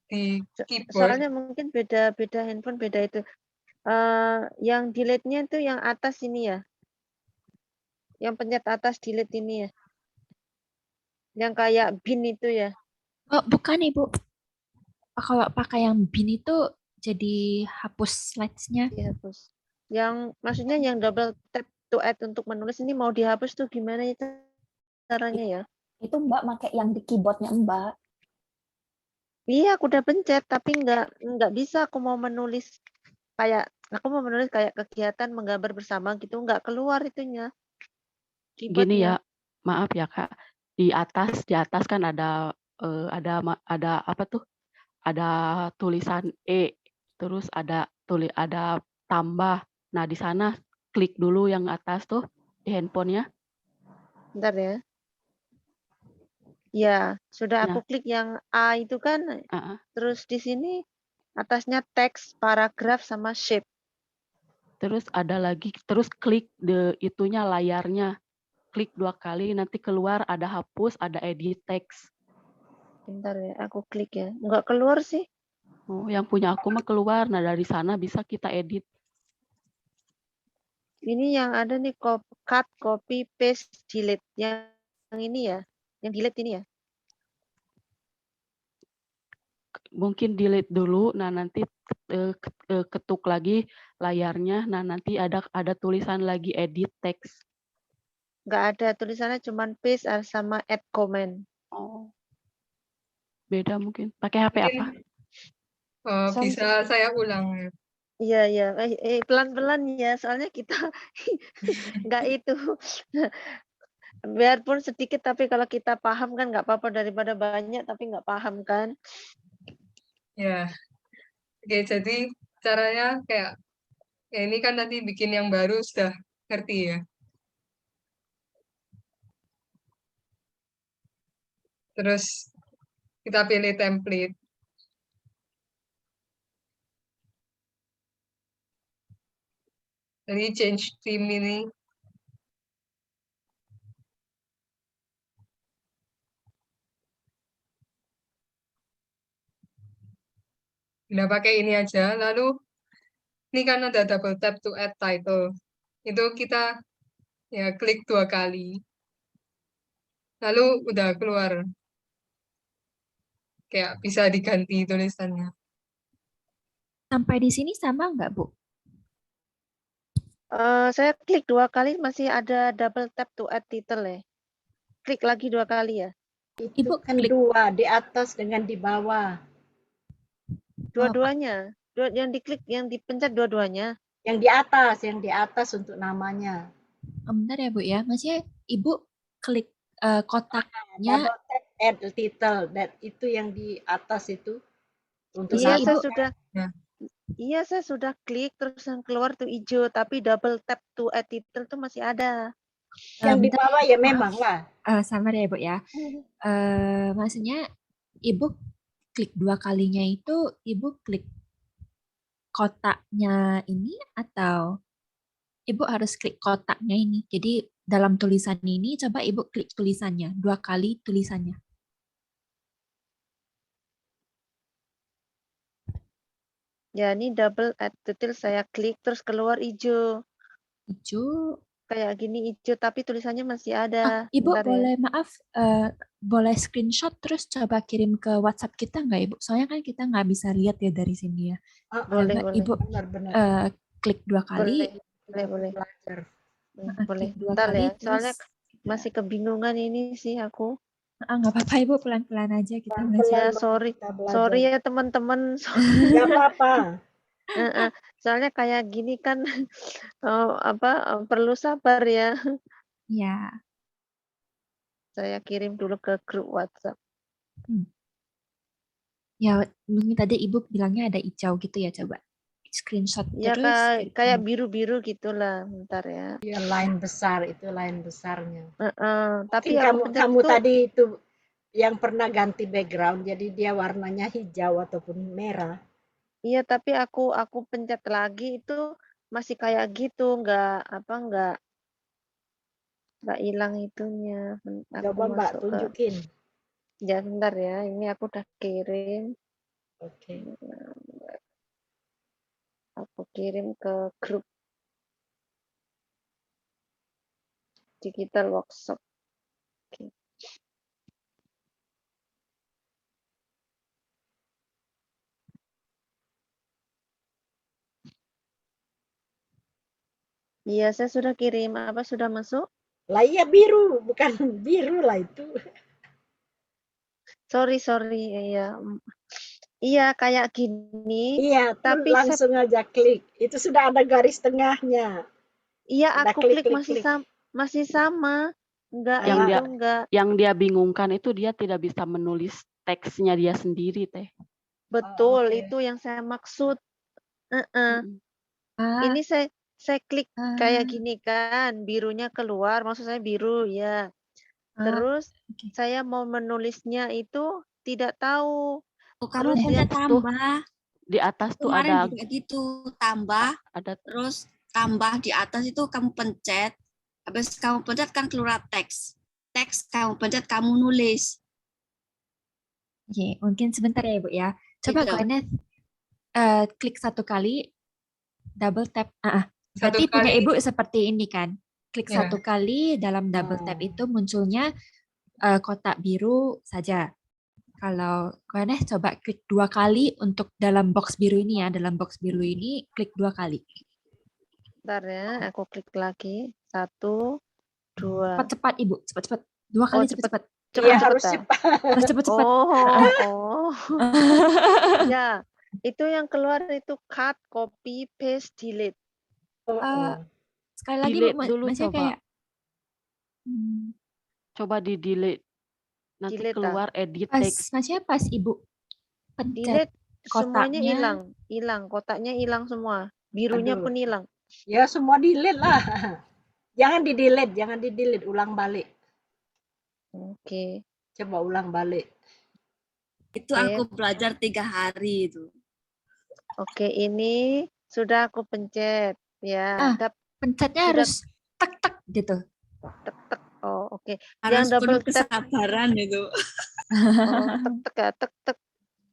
di keyboard. Soalnya mungkin beda handphone, beda itu. Yang delete-nya itu yang atas ini ya. Yang pencet atas delete ini ya. Yang kayak bin itu ya. Oh, bukan Ibu. Kalau pakai yang bin itu jadi hapus slides-nya. Dihapus. Yang maksudnya yang double tap to add untuk menulis ini mau dihapus tuh gimana itu caranya ya? Itu Mbak pakai yang di keyboardnya Mbak. Iya, aku udah pencet tapi nggak bisa aku mau menulis kayak kegiatan menggambar bersama gitu, nggak keluar itunya. Gini Keyboardnya. ya, maaf ya Kak. Di atas kan ada ada apa tuh? Ada tulisan E, terus ada tambah. Nah, di sana klik dulu yang atas tuh di handphonenya. Bentar ya. Ya, sudah Nah, aku klik yang A itu kan. uh-uh. Terus di sini atasnya teks, paragraf sama shape. Terus ada lagi, terus klik itunya layarnya. Klik 2 kali, nanti keluar ada hapus, ada edit text. Bentar ya, aku klik ya. Nggak keluar sih. Oh, yang punya aku mah keluar. Nah, dari sana bisa kita edit. Ini yang ada nih cut, copy, paste, delete. Yang ini ya. Yang delete ini ya. Mungkin delete dulu, nah nanti ketuk lagi layarnya, nah nanti ada tulisan lagi edit text. Nggak ada tulisannya, cuman paste sama add comment. Oh, beda mungkin. Pakai HP apa? Bisa saya ulang. Iya, iya. Pelan-pelan ya, soalnya kita nggak itu. Biarpun sedikit, tapi kalau kita paham kan nggak apa-apa daripada banyak tapi nggak paham kan. Ya, oke. Jadi caranya kayak ya ini kan nanti bikin yang baru sudah ngerti ya. Terus kita pilih template. Jadi change theme ini. Udah pakai ini aja. Lalu ini kan ada double tap to add title. Itu kita ya klik 2 kali. Lalu udah keluar. Kayak bisa diganti tulisannya. Sampai di sini sama nggak, Bu? Saya klik 2 kali masih ada double tap to add title ya. Klik lagi 2 kali ya. Itu Ibu kan klik. 2, di atas dengan di bawah. Dua-duanya. Yang diklik, yang dipencet dua-duanya. Yang di atas untuk namanya. Bentar ya Bu ya, maksudnya Ibu klik kotaknya. Double tap add title, itu yang di atas itu. Untuk Iya, Maksudnya saya Ibu sudah. Ya. Iya, saya sudah klik terus yang keluar tuh hijau, tapi double tap to add title tuh masih ada. Yang di bentar, bawah ya maaf. memang lah. Sabar ya Bu ya. Maksudnya Ibu klik 2 kalinya itu Ibu klik kotaknya ini atau Ibu harus klik kotaknya ini. Jadi dalam tulisan ini coba Ibu klik tulisannya, 2 kali tulisannya. Ya, ini double add title saya klik terus keluar hijau. Hijau. Kayak gini hijau tapi tulisannya masih ada. Ibu Bentar ya. boleh maaf, boleh screenshot terus coba kirim ke WhatsApp kita nggak Ibu? Soalnya kan kita nggak bisa lihat ya dari sini ya. Boleh, Coba boleh. Ibu Benar-benar. klik 2 kali. Boleh. Belajar. Boleh. Klik 2 Bentar kali ya. terus Soalnya masih kebingungan ini sih aku. nggak apa-apa Ibu, pelan-pelan aja kita belajar. Pelan-pelan Ya, banget kita belajar. sorry ya teman-teman. Nggak apa-apa. Soalnya kayak gini kan perlu sabar ya. Ya. Saya kirim dulu ke grup WhatsApp. Ya, mungkin tadi Ibu bilangnya ada hijau gitu ya, coba screenshot Ya terus. kayak biru-biru gitulah, bentar ya. Ya line besar itu line besarnya. Tapi Mungkin aku pencet kamu itu, tadi itu yang pernah ganti background jadi dia warnanya hijau ataupun merah. iya tapi aku pencet lagi itu masih kayak gitu, nggak hilang itunya. Aku Coba Mbak masuk ke, tunjukin. ya bentar ya, ini aku udah kirim, Oke. aku kirim ke grup digital workshop. Oke. Iya, saya sudah kirim. Apa sudah masuk? Lah iya biru, bukan biru lah itu. Sorry. Iya, iya kayak gini. Iya, tuh Tapi langsung aja klik. Itu sudah ada garis tengahnya. iya Udah aku klik, klik klik, masih klik. masih sama. Enggak Yang itu dia enggak. yang dia bingungkan itu dia tidak bisa menulis teksnya dia sendiri, Teh. Betul, oke. itu yang saya maksud. Heeh. Mm-mm. Ah, Ini saya klik kayak ah, gini kan, birunya keluar, maksud saya biru ya. Terus oke. saya mau menulisnya itu tidak tahu. Oh, kamu Terus dia pencet Tuh tambah. di atas tuh Kemarin ada juga gitu, tambah, terus tambah di atas itu kamu pencet. Habis kamu pencet kan keluar teks. Teks kamu pencet, kamu nulis. Oke, mungkin sebentar ya Ibu ya. Coba Gitu. Gwyneth klik satu kali, double tap. Satu Berarti punya kali, Ibu seperti ini kan. Klik ya. satu kali, dalam double tap itu munculnya kotak biru saja. Kalau Gwyneth coba klik 2 kali untuk dalam box biru ini ya. Dalam box biru ini klik 2 kali. bentar ya, aku klik lagi. 1, 2. Cepat-cepat Ibu, cepat-cepat. 2 kali cepat-cepat. Iya, Cepet-cepet harus ah. cepat. Harus cepat-cepat. Oh. Ya, itu yang keluar itu cut, copy, paste, delete. Sekali lagi delete Bu, dulu maksudnya coba. kayak Coba di delete. Nanti Delete keluar edit pas, text. maksudnya pas Ibu pencet Delete semuanya kotaknya. hilang, kotaknya hilang semua. Birunya Aduh. pun hilang. Ya semua delete lah. Jangan di delete, ulang balik. Oke. Coba ulang balik. Itu aku belajar 3 hari itu. Oke, ini sudah aku pencet ya. Pencetnya sudah harus tek-tek gitu. tek-tek. Oh, oke. Harus Yang double penuh tap. kesabaran itu. Oh, tek-tek ya, tek-tek.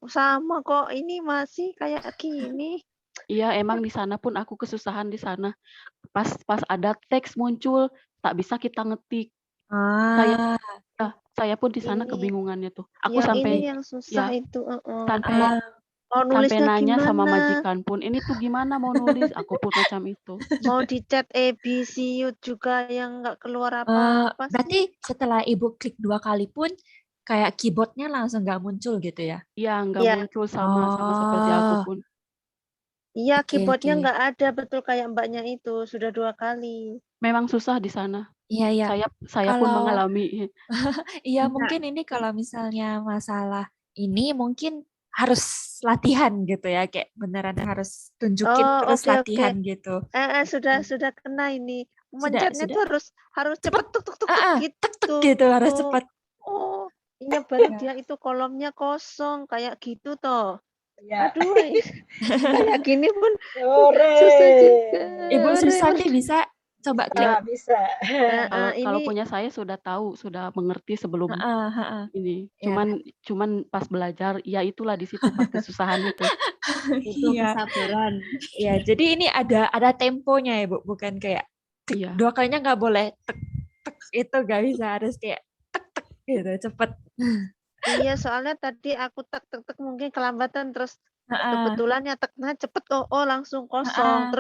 Sama kok, ini masih kayak gini. Iya, emang di sana pun aku kesusahan di sana. Pas ada teks muncul, tak bisa kita ngetik. Saya pun di sana Ini. kebingungannya tuh. Aku Yang sampai ini yang susah itu. sampai mau nulisnya nanya gimana? sama majikan pun, ini tuh gimana mau nulis? Aku pun macam itu. Mau di chat ABC juga yang nggak keluar apa-apa sih. Berarti setelah Ibu klik 2 kali pun kayak keyboardnya langsung nggak muncul gitu ya? Iya, nggak Iya. muncul sama seperti aku pun. Iya, Oke, keyboardnya oke. nggak ada, betul kayak mbaknya itu. Sudah 2 kali. Memang susah di sana. Iya, iya. Saya pun Kalau mengalami. iya mungkin ini kalau misalnya masalah ini mungkin harus latihan gitu ya, kayak beneran harus tunjukin Oh, terus oke. latihan gitu. Sudah kena ini. Sudah, Mencetnya sudah. tuh harus cepet tuk tuk tuk tuk gitu. Gitu harus cepat. Oh, iya baru dia itu kolomnya kosong kayak gitu toh. Ya. Aduh, kayak gini pun Sore. susah juga. Ibu Susanti bisa coba klik. Bisa. Kalau punya saya sudah tahu, sudah mengerti sebelum ini. Cuman pas belajar, ya itulah di situ pas kesusahan itu. Itu kesabaran. Iya, jadi ini ada temponya ya Bu, bukan kayak Iya. 2 kalinya nggak boleh tek tek itu nggak bisa, harus kayak tek tek gitu cepet. Iya, soalnya tadi aku tek tek tek mungkin kelambatan terus kebetulan nyeteknya cepet langsung kosong.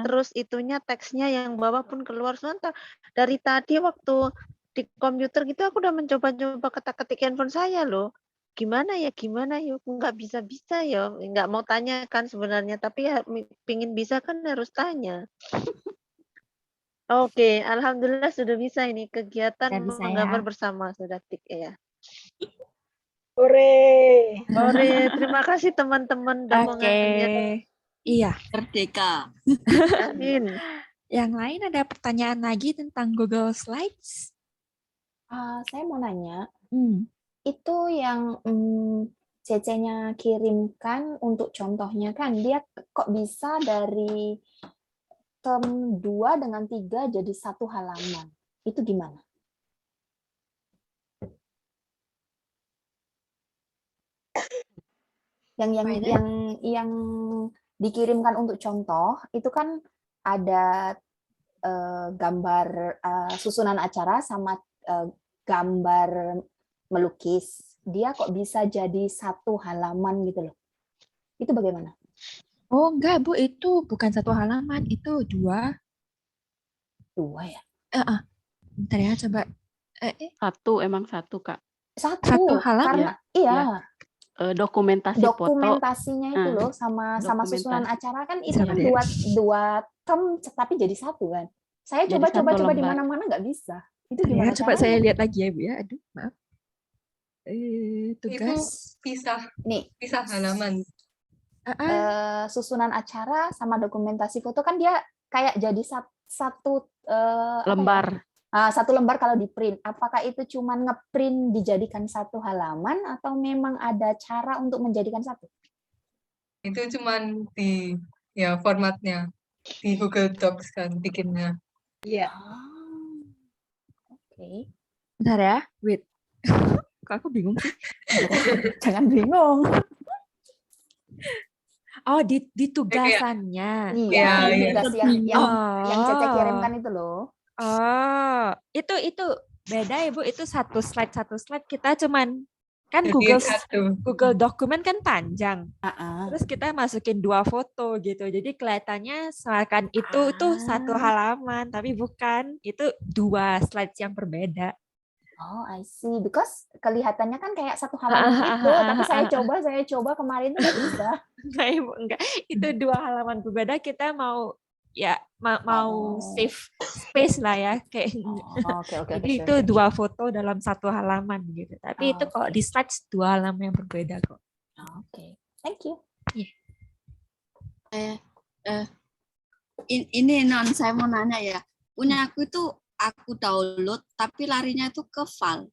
Terus itunya teksnya yang bawah pun keluar sebentar. Dari tadi waktu di komputer gitu aku udah mencoba-coba ketik handphone saya loh. Gimana ya nggak bisa ya, nggak mau tanya kan sebenarnya, tapi ya pingin bisa kan harus tanya. Oke, alhamdulillah sudah bisa ini kegiatan Sudah bisa menggambar ya. bersama sudah tik ya. Hore. Ore, terima kasih teman-teman udah mau Oke. nganterin. Iya. Merdeka. Amin. Yang lain ada pertanyaan lagi tentang Google Slides? Saya mau nanya, Hmm. itu yang CC-nya kirimkan untuk contohnya kan, dia kok bisa dari term 2 dengan 3 jadi satu halaman. Itu gimana? Yang Why then? yang dikirimkan untuk contoh itu kan ada gambar susunan acara sama gambar melukis. Dia kok bisa jadi satu halaman gitu loh. Itu bagaimana? Oh enggak Bu, itu bukan satu halaman, itu dua. Dua ya? Bentar ya, coba. Emang satu, Kak. Satu halaman? Karena iya, Dokumentasi foto. dokumentasinya itu loh sama susunan dokumentasi. acara kan itu Coba kan deh. dua term tapi jadi satu kan. Saya Jadi coba satu di lembar. mana-mana nggak bisa. Itu Ya, gimana coba caranya? saya lihat lagi ya Bu ya. Aduh, maaf. Itu Tugas. Nih, pisah halaman. susunan acara sama dokumentasi foto kan dia kayak jadi satu apa ya? Lembar. Satu lembar kalau di print. Apakah itu cuman ngeprint dijadikan satu halaman atau memang ada cara untuk menjadikan satu? Itu cuman di formatnya di Google Docs kan bikinnya. Iya. Oke. Bentar ya, wait. Kok aku bingung sih? Jangan bingung. Oh, di tugasannya. Iya, Iya. tugas yang Cece kirimkan itu loh. Oh, itu beda ya Bu, itu satu slide kita cuman kan Jadi Google dokumen kan panjang. Ah. Terus kita masukin 2 foto gitu. Jadi kelihatannya seakan itu satu halaman, tapi bukan. Itu 2 slides yang berbeda. Oh, I see. Because kelihatannya kan kayak satu halaman itu, tapi saya coba kemarin tuh nggak bisa. Enggak, Ibu, enggak. Itu 2 halaman berbeda, kita mau save space lah ya kayak. Oke. Jadi itu 2 foto dalam satu halaman gitu. Tapi itu kalau di slides 2 halaman yang berbeda kok. Oke. Thank you. Ini non, saya mau nanya ya. Punya aku itu aku download tapi larinya itu ke file.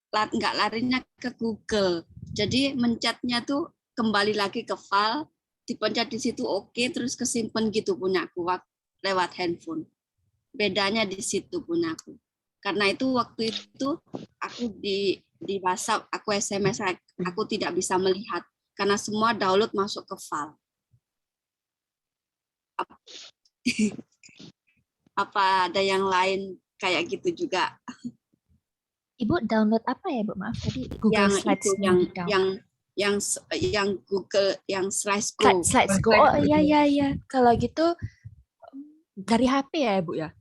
Nggak larinya ke Google. Jadi mencetnya tuh kembali lagi ke file, dipencet di situ oke, terus kesimpan gitu punya aku lewat handphone. Bedanya di situ punya aku. Karena itu waktu itu aku di WhatsApp, aku SMS, aku tidak bisa melihat karena semua download masuk ke file. Apa ada yang lain kayak gitu juga? Ibu download apa ya, Bu? Maaf tadi Google Yang Slides itu yang Google yang Slides Go. Slides Go. Oh iya. Kalau gitu dari HP ya, Bu ya?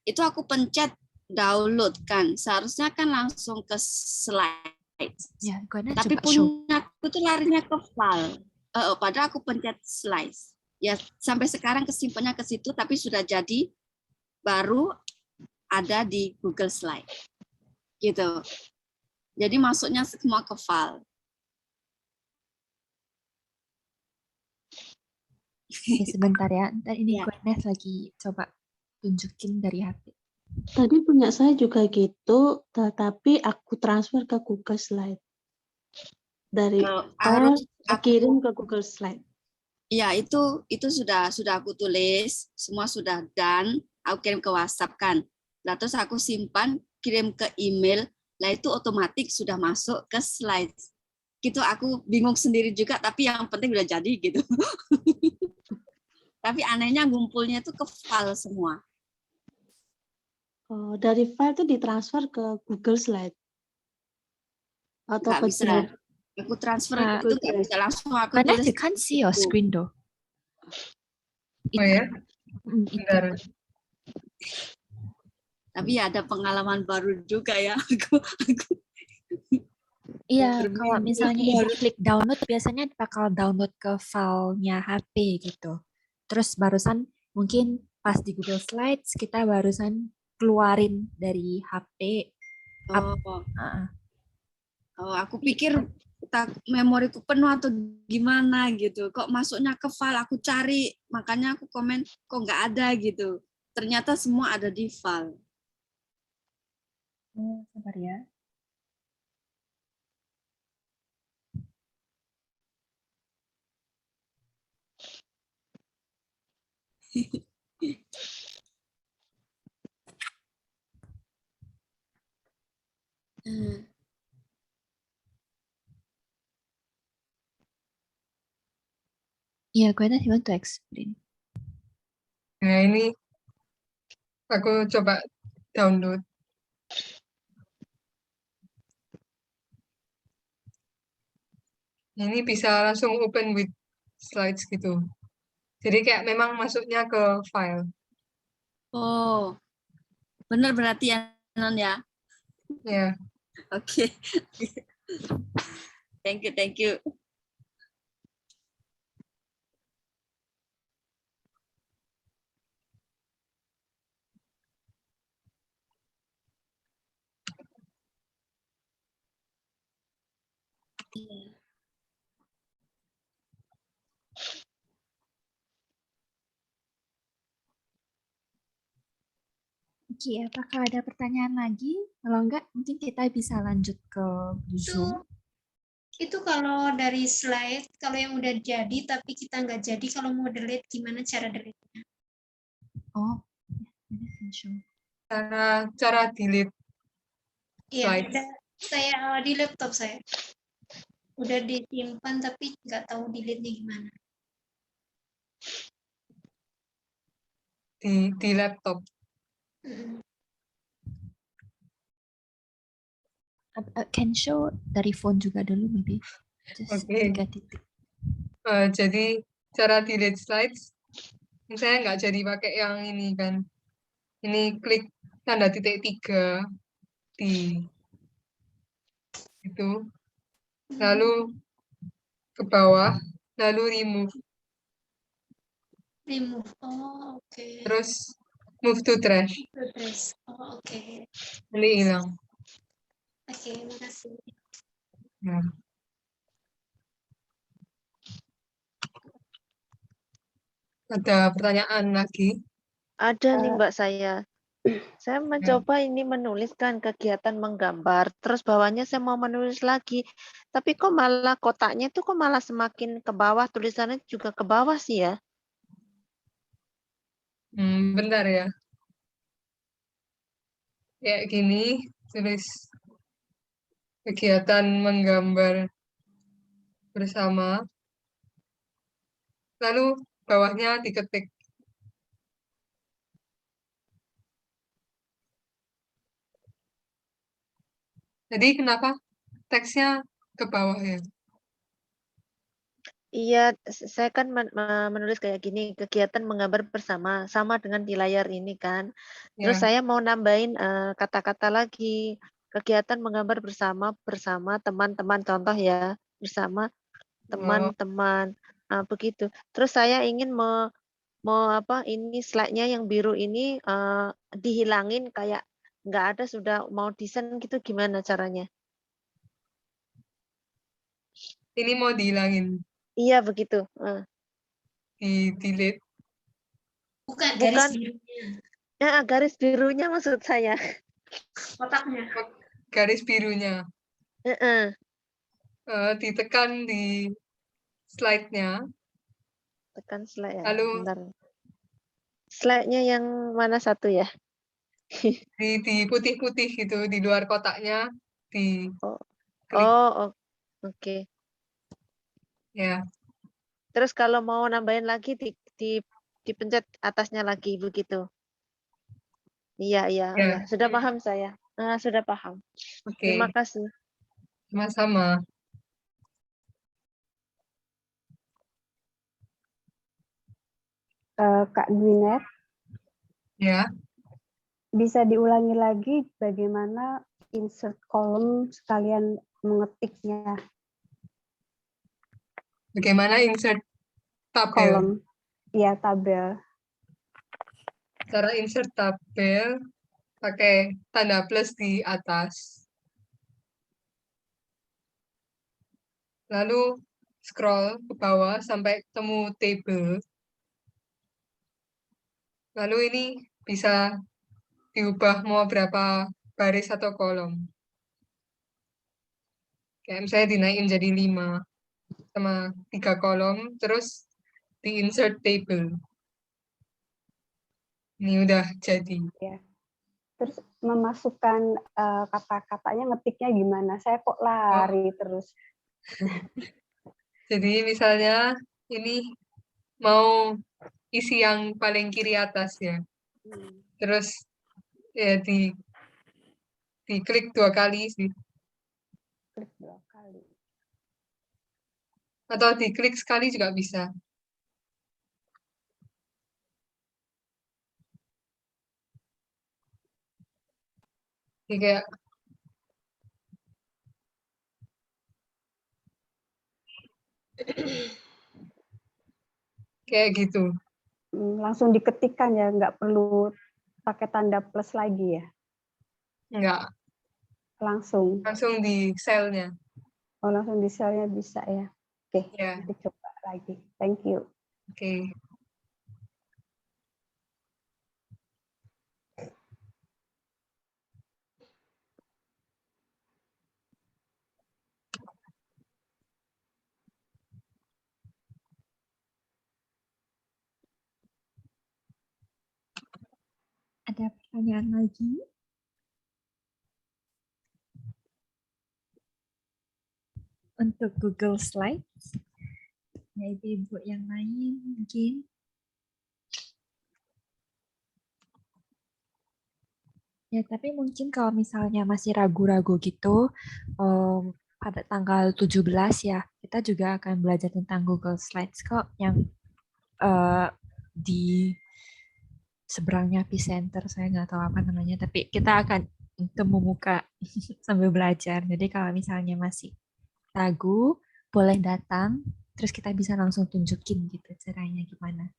Itu aku pencet download kan. Seharusnya kan langsung ke slides. Ya, tapi punya aku tuh larinya ke file. Padahal aku pencet slides. Ya sampai sekarang kesimpannya ke situ, tapi sudah jadi baru ada di Google Slide gitu. Jadi masuknya semua ke file. Oke, sebentar ya. Ntar ini Gweneth lagi coba tunjukin dari HP. Tadi punya saya juga gitu, tetapi aku transfer ke Google Slide. Dari harus kirim ke Google Slide. Ya, itu sudah aku tulis, semua sudah done, aku kirim ke WhatsApp kan. Nah, terus aku simpan, kirim ke email, lah itu otomatis sudah masuk ke slides. Gitu aku bingung sendiri juga, tapi yang penting udah jadi gitu. Tapi anehnya ngumpulnya itu ke file semua. Oh, dari file itu ditransfer ke Google Slide. Atau Nggak ke bisa. Drive. Aku transfer itu nggak bisa langsung aku Mana tulis. you can't see your screen though. Oh ya? Itu. Tapi ya ada pengalaman baru juga ya. Aku Iya, kalau misalnya Ibu klik download, biasanya bakal download ke filenya HP gitu. Terus barusan mungkin pas di Google Slides, kita barusan keluarin dari HP. Oh, aku pikir memoriku penuh atau gimana gitu. Kok masuknya ke file, aku cari, makanya aku komen kok nggak ada gitu. Ternyata semua ada di file. Oh, sabar ya. Hmm. Yeah, Gwyneth, you want to explain? Nah, ini aku coba download. Ini bisa langsung open with slides gitu. Jadi kayak memang masuknya ke file. Oh, benar berarti ya, Non ya? Ya, Oke. Thank you, thank you. Oke, apakah ada pertanyaan lagi? Kalau enggak, mungkin kita bisa lanjut ke Zoom. Itu kalau dari slide, kalau yang udah jadi tapi kita nggak jadi, kalau mau delete gimana cara delete-nya? Oh, ini can show. cara delete Iya, slide. udah saya di laptop saya. Udah disimpan tapi nggak tahu delete-nya gimana. Di laptop. Can show dari phone juga dulu, maybe. Just Oke. 3 titik. Jadi cara delete slides, saya nggak jadi pakai yang ini kan. Ini klik tanda titik 3 di itu, lalu ke bawah, lalu remove, Remove. Oh, oke. terus move to trash, Terus. Oh, oke. nanti hilang. Oke, makasih. Nah. Ada pertanyaan lagi? Ada nih Mbak saya. Saya Ya. mencoba ini menuliskan kegiatan menggambar, terus bawahnya saya mau menulis lagi, tapi kok malah kotaknya itu kok malah semakin ke bawah, tulisannya juga ke bawah sih ya. Bentar ya. Kayak gini, tulis kegiatan menggambar bersama, lalu bawahnya diketik. Jadi kenapa teksnya ke bawah ya? Iya, saya kan menulis kayak gini, kegiatan menggambar bersama, sama dengan di layar ini kan. Terus Ya. saya mau nambahin kata-kata lagi, kegiatan menggambar bersama teman-teman, contoh ya, bersama teman-teman, begitu. Terus saya ingin ini slide-nya yang biru ini dihilangin kayak nggak ada, sudah mau desain gitu, gimana caranya? Ini mau dihilangin, Iya begitu. di delete. Bukan garis Bukan. birunya. Nah, garis birunya maksud saya. Kotaknya. Garis birunya. Heeh. Ditekan di slide-nya. Tekan slide ya. Lalu Bentar. Slide-nya yang mana satu ya? di putih-putih gitu, di luar kotaknya, di klik. Oke. Ya. Terus kalau mau nambahin lagi dipencet atasnya lagi begitu. Iya. Ya. Sudah paham saya. Sudah paham. Oke. Terima kasih. Sama-sama. Kak Gwyneth, Ya. bisa diulangi lagi bagaimana insert kolom sekalian mengetiknya? Bagaimana insert tabel? Kolom, ya tabel. Cara insert tabel pakai tanda plus di atas. lalu scroll ke bawah sampai ketemu table. Lalu ini bisa diubah mau berapa baris atau kolom. Kayak misalnya dinaikin jadi 5 sama 3 kolom, terus di insert table. Ini udah jadi. Ya. Terus memasukkan kata-katanya ngetiknya gimana? Saya kok lari terus. Jadi misalnya ini mau isi yang paling kiri atas ya. Terus ya diklik 2 kali sih. Klik 2 kali. Atau diklik sekali juga bisa. Jadi kayak gitu. Langsung diketikkan ya, nggak perlu pakai tanda plus lagi ya? Enggak. Langsung. Langsung di selnya. Oh, langsung di selnya bisa ya. Oke, Ya. nanti coba lagi. Thank you. Oke. Ada pertanyaan lagi? Untuk Google Slides, ya ibu-ibu yang lain mungkin. Ya, tapi mungkin kalau misalnya masih ragu-ragu gitu, pada tanggal 17 ya, kita juga akan belajar tentang Google Slides kok, yang di seberangnya Epicenter, saya nggak tahu apa namanya, tapi kita akan temu muka sambil belajar. Jadi kalau misalnya masih ragu, boleh datang, terus kita bisa langsung tunjukin gitu caranya gimana.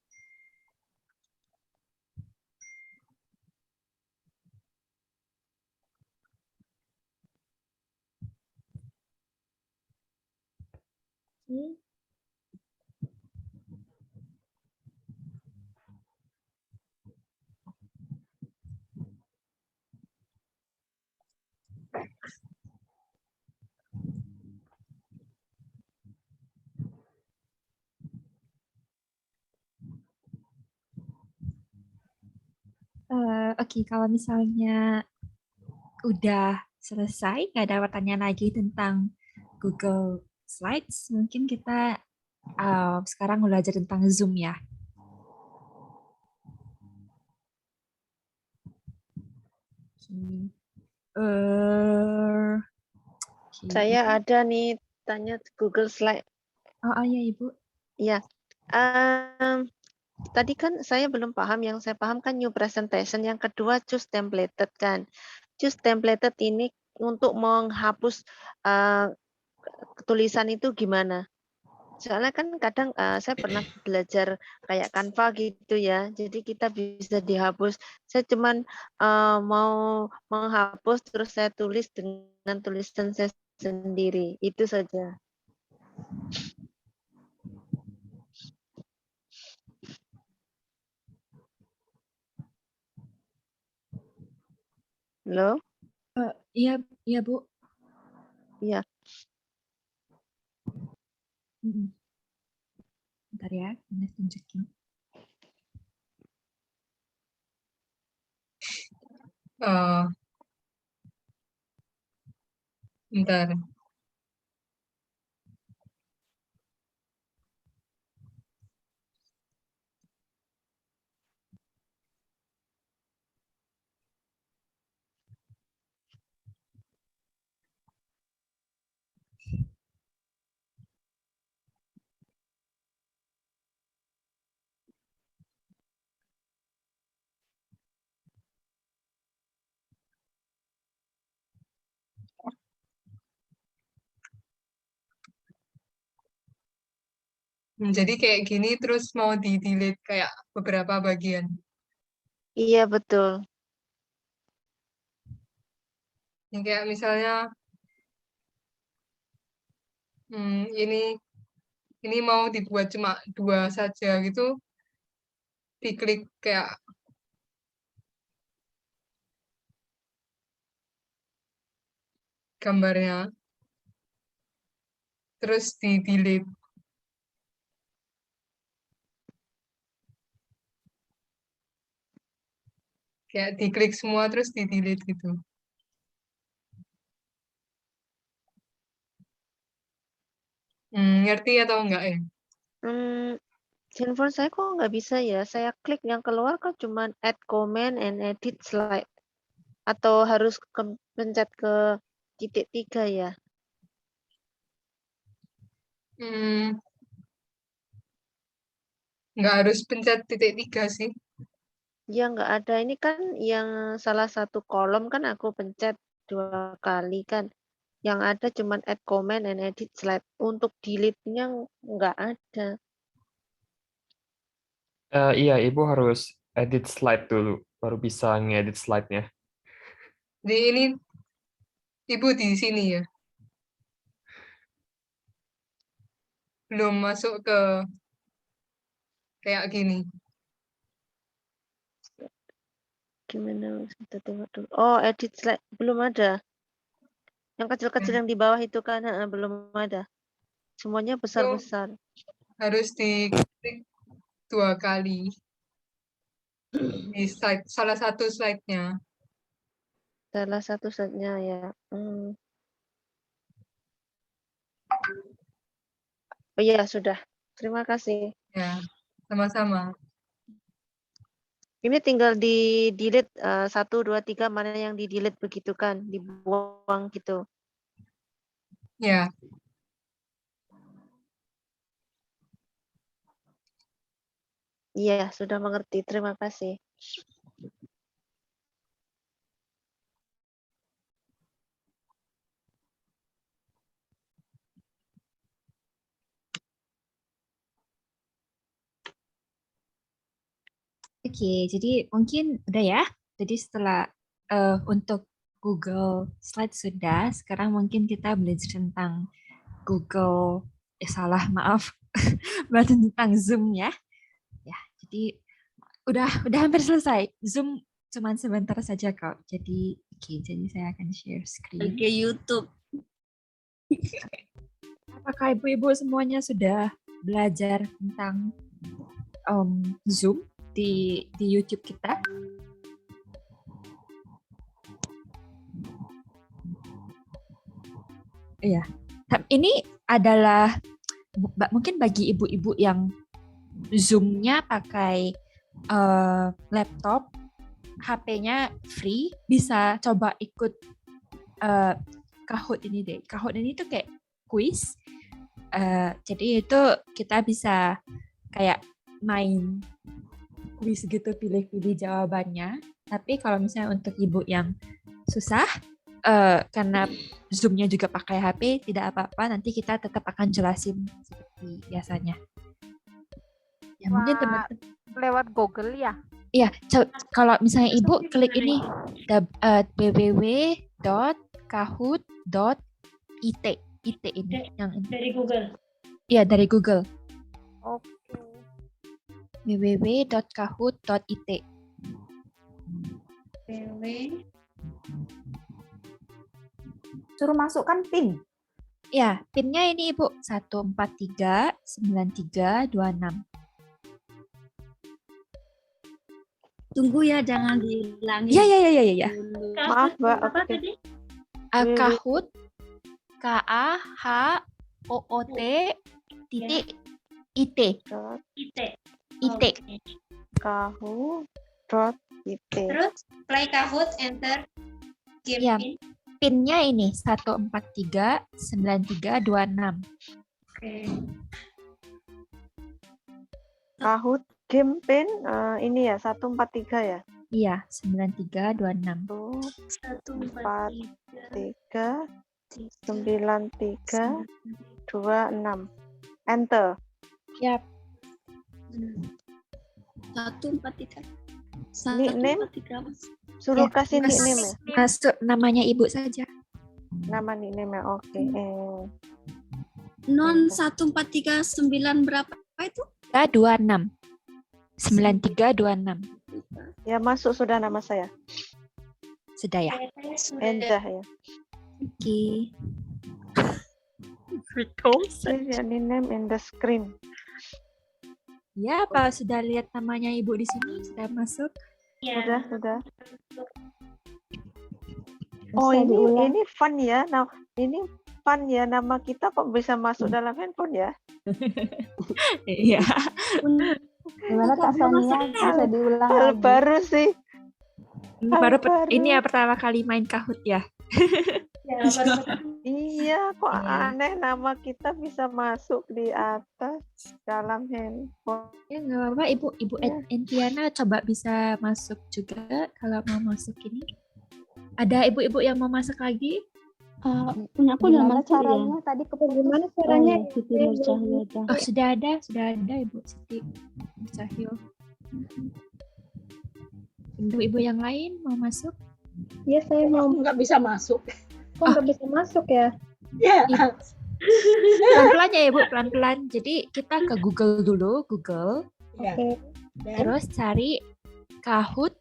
Oke, kalau misalnya udah selesai, nggak ada pertanyaan lagi tentang Google Slides, mungkin kita sekarang belajar tentang Zoom ya. Saya ada nih tanya Google Slide. Oh iya Ibu. Iya. Tadi kan saya belum paham, yang saya paham kan new presentation, yang kedua choose templated kan. Choose templated ini untuk menghapus tulisan itu gimana? Soalnya kan kadang saya pernah belajar kayak Canva gitu ya, jadi kita bisa dihapus. Saya cuman mau menghapus terus saya tulis dengan tulisan saya sendiri, itu saja. Halo? Iya, iya Bu. Iya. Bentar ya, ini tunjukin. Bentar. Jadi kayak gini terus mau di-delete kayak beberapa bagian. Iya, betul. Yang kayak misalnya Ini mau dibuat cuma 2 saja gitu, diklik kayak gambarnya, terus di delete. Kayak diklik semua terus di delete gitu. Ngerti atau enggak ya? Handphone saya kok nggak bisa ya. Saya klik yang keluar kok cuman add comment and edit slide. Atau harus pencet ke titik 3 ya? Nggak harus pencet titik 3 sih. Ya nggak ada. Ini kan yang salah satu kolom kan aku pencet 2 kali kan. Yang ada cuman add comment and edit slide. Untuk delete-nya nggak ada. Iya, Ibu harus edit slide dulu, baru bisa ngedit slide-nya. Di ini Ibu di sini ya. Belum masuk ke kayak gini. Gimana? Kita tengok dulu. Oh, edit slide belum ada. Yang kecil-kecil yang di bawah itu kan belum ada. Semuanya besar-besar. Harus diklik 2 kali. Di slide, salah satu slide-nya. Salah satu slide-nya ya. Oh iya, sudah. Terima kasih. Ya, sama-sama. Ini tinggal di delete 1, 2, 3 mana yang di delete begitu kan, dibuang gitu. Ya. Iya, sudah mengerti. Terima kasih. Oke, jadi mungkin udah ya. Jadi setelah untuk Google Slide sudah, sekarang mungkin kita belajar tentang Google, maaf, belajar tentang Zoom ya. Ya, jadi udah hampir selesai. Zoom cuman sebentar saja kok. Jadi jadi saya akan share screen. Oke, YouTube. Apakah ibu-ibu semuanya sudah belajar tentang Zoom di YouTube kita? Iya. Ini adalah mungkin bagi ibu-ibu yang Zoom-nya pakai laptop, HP-nya free, bisa coba ikut Kahoot ini deh. Kahoot ini tuh kayak quiz. Jadi itu kita bisa kayak main quiz gitu, pilih-pilih jawabannya. Tapi kalau misalnya untuk ibu yang susah, karena Zoom-nya juga pakai HP, tidak apa-apa. Nanti kita tetap akan jelasin seperti biasanya. Ya, mungkin teman-teman lewat Google ya? Iya, kalau misalnya ibu klik ini www.kahoot.it. IT ini yang ini. Dari Google. Iya, dari Google. Oke. www.kahoot.it. Suruh masukkan PIN. Ya, PIN-nya ini Ibu 1439326. Tunggu ya, jangan dihilangin. Iya. Maaf, Mbak. Apa Oke. tadi? Kahoot, KAHOOT titik IT. IT. IT. Kahoot.it. Terus play Kahoot, enter game Ya, pin. PIN-nya ini 1439326. Oke. Kahoot game pin ini ya 143 ya. Iya, 9326. 143 9326. Enter. Yap. 143. Nickname? 143. Suruh Ya, kasih nickname ya. Masuk namanya Ibu saja. Nama nickname ya. Oke. Non 1439 berapa itu? 26. 9326. Ya, masuk sudah nama saya. Sudah ya? Endah ya. Oke. Please your name in the screen. Ya, apa sudah lihat namanya Ibu di sini? Sudah masuk? Sudah. Bisa Oh, diulang. ini fun ya. Nah, ini fun ya, nama kita kok bisa masuk dalam handphone ya? Iya. Gimana Kak Sonia? Bisa diulang Hal lagi. baru sih. Ini ya pertama kali main Kahoot ya? Iya, kok Iya. aneh nama kita bisa masuk di atas dalam handphone. Ya nggak apa-apa, Ibu Entiana coba bisa masuk juga kalau mau masuk ini. Ada ibu-ibu yang mau masuk lagi? Punya aku udah Gimana masuk ya. caranya? Tadi keputus. Gimana Oh caranya? ya, Siti Nurcahya dah. Oh, sudah ada Ibu Siti Cahyo. Ibu-ibu yang lain mau masuk? Ya, saya mau. Aku nggak bisa masuk. Kok nggak bisa masuk ya? Ya. Pelan-pelan ya Ibu, pelan-pelan. Jadi kita ke Google dulu, Google. Ya. Oke. Terus cari kahoot.it.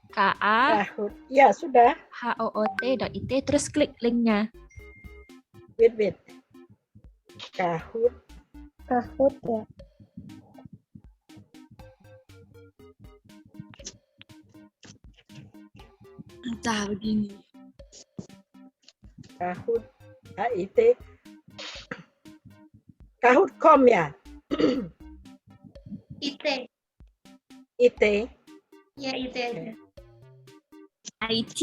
Kahoot. Ya, sudah. KAHOOT.it, terus klik linknya. Wait. Kahoot. Kahoot ya. Entah begini. Kahoot. HIT. Kahoot.com ya. IT. IT. Ya, IT aja. IT.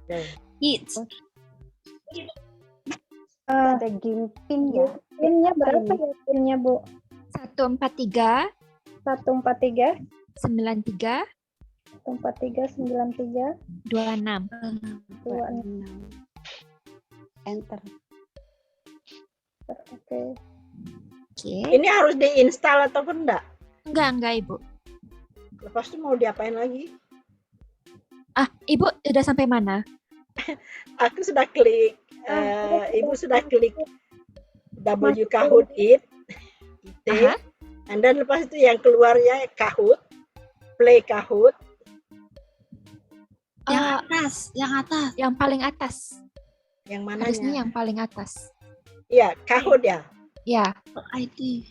Oke. It. Ada gimping ya. Pinnya berapa ya pinnya, Bu? 143 143 93 143 93 26. 26. Enter. Oke. Oke. Ini harus diinstal ataupun enggak? Enggak Ibu. Lepas itu mau diapain lagi? Ibu udah sampai mana? Aku sudah klik. Ibu sudah klik Kahoot IT. Aha. And then lepas itu yang keluarnya Kahoot. Play Kahoot. Yang atas. Yang paling atas. Yang mananya? Harusnya yang paling atas. Iya, Kahoot ya. Ya. IT.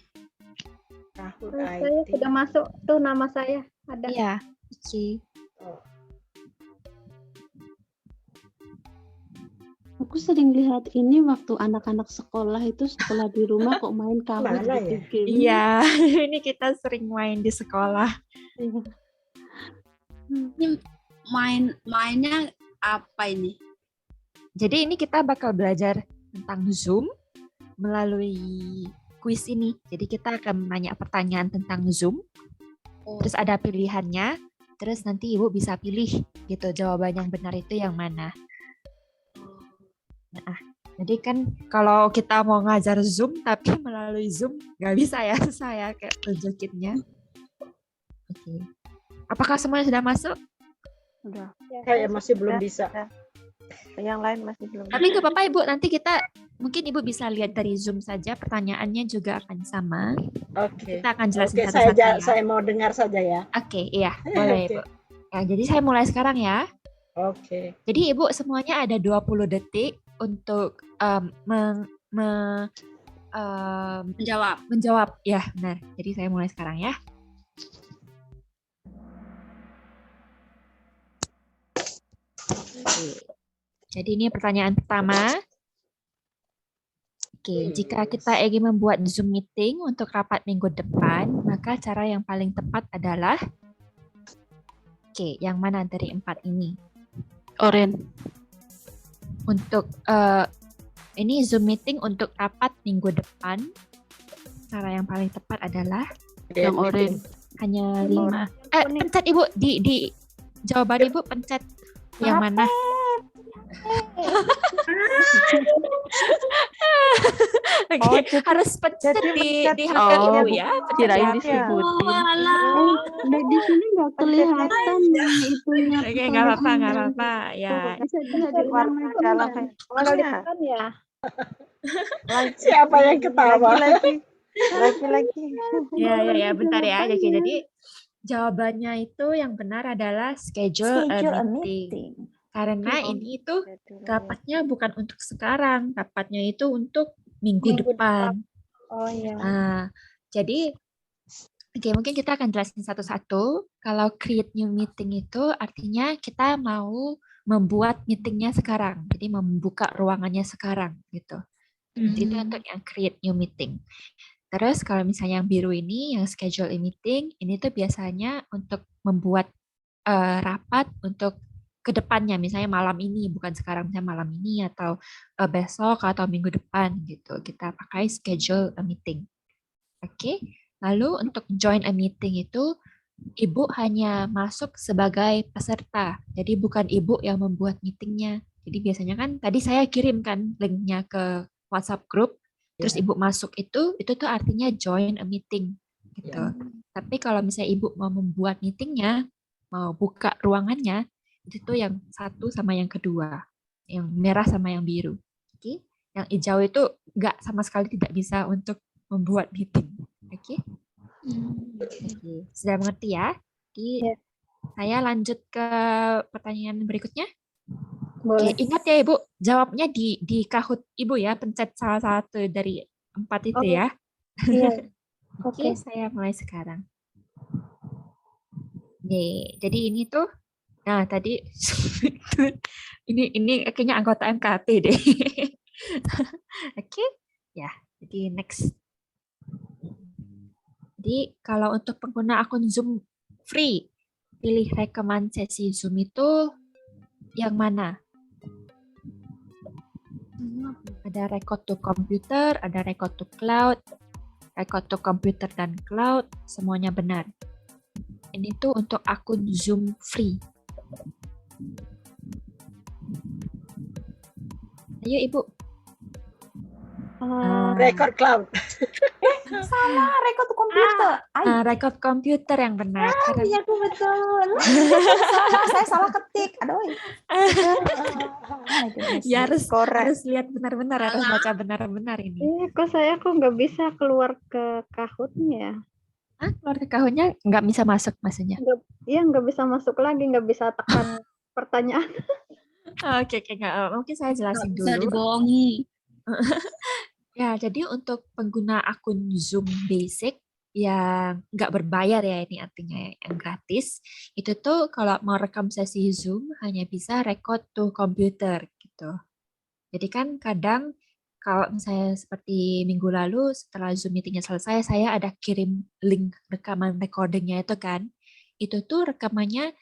Kahoot Saya IT. sudah masuk tuh nama saya. Ada. Iya. Oke. Oh. Aku sering lihat ini waktu anak-anak sekolah itu sekolah di rumah kok main Kahoot Mana gitu ya? game. Iya, ini kita sering main di sekolah. Iya. Ini mainnya apa ini? Jadi ini kita bakal belajar tentang Zoom melalui kuis ini. Jadi kita akan nanya pertanyaan tentang Zoom. Terus ada pilihannya. Terus nanti Ibu bisa pilih gitu jawaban yang benar itu yang mana. Nah, jadi kan kalau kita mau ngajar Zoom tapi melalui Zoom nggak bisa ya saya kayak tunjukinnya. Oke. Apakah semuanya sudah masuk? Udah. Saya masih belum bisa. Yang lain masih belum. Tapi nggak apa-apa Ibu, nanti kita mungkin Ibu bisa lihat dari Zoom saja, pertanyaannya juga akan sama. Oke. Kita akan jelasin Oke, satu-satu ya. saya mau dengar saja ya. Oke, iya, boleh Oke. Ibu. Ya, jadi saya mulai sekarang ya. Oke. Jadi Ibu semuanya ada 20 detik untuk menjawab. Ya, benar. Jadi saya mulai sekarang ya. Oke. Jadi ini pertanyaan pertama. Oke, jika kita ingin membuat Zoom meeting untuk rapat minggu depan, maka cara yang paling tepat adalah yang mana dari 4 ini? Oren. Untuk ini Zoom meeting untuk rapat minggu depan, cara yang paling tepat adalah Yang oren. hanya 5. Pencet Ibu di jawaban Ibu pencet yang mana? Oke, Oh, harus pencet jadi di pencet HP pencetnya Ibu ya, pencet di Kirain HP. disebutin. Di sini nggak Pencetnya kelihatan yang itunya Oke, nggak apa-apa, nggak tulisannya. apa-apa. Ya, Bisa bisa pencet diulang warna lagi dalam nggak? handphonenya. ya. Siapa yang ketawa? Lagi. ya, bentar ya. Jadi jawabannya itu yang benar adalah schedule a Schedule a meeting. meeting. Karena ini itu rapatnya bukan untuk sekarang, rapatnya itu untuk minggu depan. Oh iya. Nah, jadi oke, mungkin kita akan jelasin satu-satu. Kalau create new meeting itu artinya kita mau membuat meetingnya sekarang. Jadi membuka ruangannya sekarang gitu. Itu untuk yang create new meeting. Terus kalau misalnya yang biru ini, yang schedule a meeting, ini tuh biasanya untuk membuat rapat untuk kedepannya, misalnya malam ini, bukan sekarang, misalnya malam ini atau besok atau minggu depan gitu. Kita pakai schedule a meeting. Oke, lalu untuk join a meeting itu Ibu hanya masuk sebagai peserta, jadi bukan Ibu yang membuat meetingnya. Jadi biasanya kan tadi saya kirimkan linknya ke WhatsApp group, terus Ibu masuk itu tuh artinya join a meeting gitu. Tapi kalau misalnya Ibu mau membuat meetingnya, mau buka ruangannya, itu tuh yang satu sama yang kedua, yang merah sama yang biru. Oke, yang hijau itu nggak sama sekali tidak bisa untuk membuat meeting. Oke. Oke, sudah mengerti ya? Jadi saya lanjut ke pertanyaan berikutnya. Oke, ingat ya Ibu, jawabnya di Kahoot Ibu ya, pencet salah satu dari 4 itu ya. Iya. Oke, saya mulai sekarang. Nih, jadi ini tuh, nah tadi ini kayaknya anggota MKT deh. Oke, ya. Jadi next. Jadi kalau untuk pengguna akun Zoom free, pilih rekaman sesi Zoom itu yang mana? Ada record to computer, ada record to cloud, record to computer dan cloud, semuanya benar. Ini tuh untuk akun Zoom free. Ayo Ibu. Record cloud. Salah, record to computer. Record komputer yang benar. Iya, aku betul. Saya salah ketik. Aduh. Ya harus lihat benar-benar, harus baca benar-benar ini. Iya, kok nggak bisa keluar ke Kahoot-nya. Keluar ke Kahoot-nya nggak bisa masuk maksudnya? Iya, nggak bisa masuk lagi, nggak bisa tekan pertanyaan. Oke, mungkin saya jelasin dulu. Bisa dibohongi. Ya, jadi untuk pengguna akun Zoom Basic yang nggak berbayar ya, ini artinya yang gratis, itu tuh kalau mau rekam sesi Zoom hanya bisa record to computer gitu. Jadi kan kadang kalau misalnya seperti minggu lalu setelah Zoom meetingnya selesai, saya ada kirim link rekaman recordingnya itu kan. Itu tuh rekamannya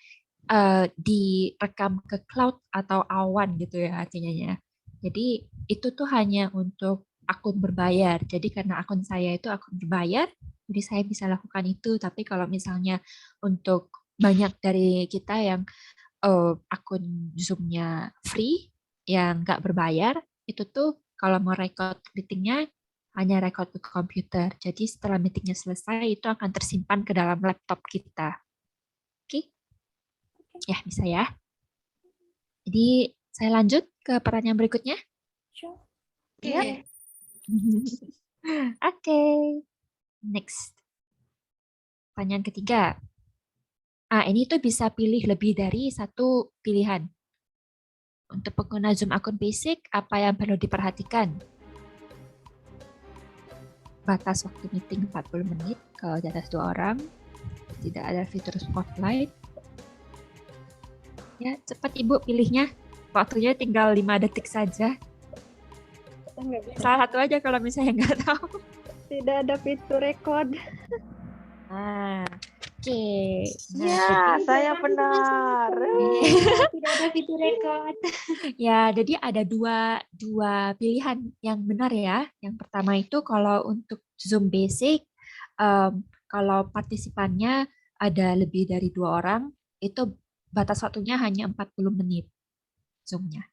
direkam ke cloud atau awan gitu ya artinya ya. Jadi itu tuh hanya untuk akun berbayar. Jadi karena akun saya itu akun berbayar, jadi saya bisa lakukan itu. Tapi kalau misalnya untuk banyak dari kita yang akun Zoom-nya free, yang nggak berbayar, itu tuh kalau mau record meetingnya hanya record ke komputer. Jadi setelah meetingnya selesai, itu akan tersimpan ke dalam laptop kita. Oke? Ya, bisa ya. Jadi saya lanjut ke pertanyaan berikutnya. Iya. Oke. Next. Pertanyaan ketiga. Ini tuh bisa pilih lebih dari satu pilihan. Untuk pengguna Zoom akun basic, apa yang perlu diperhatikan? Batas waktu meeting 40 menit kalau di atas 2 orang. Tidak ada fitur spotlight. Ya, cepat Ibu pilihnya. Waktunya tinggal 5 detik saja. Salah satu aja kalau misalnya nggak tahu. Tidak ada fitur record. Oke. Ya, saya benar. Tidak ada fitur record. Ya, jadi ada dua pilihan yang benar ya. Yang pertama itu kalau untuk Zoom Basic, kalau partisipannya ada lebih dari 2 orang, itu batas waktunya hanya 40 menit Zoom-nya.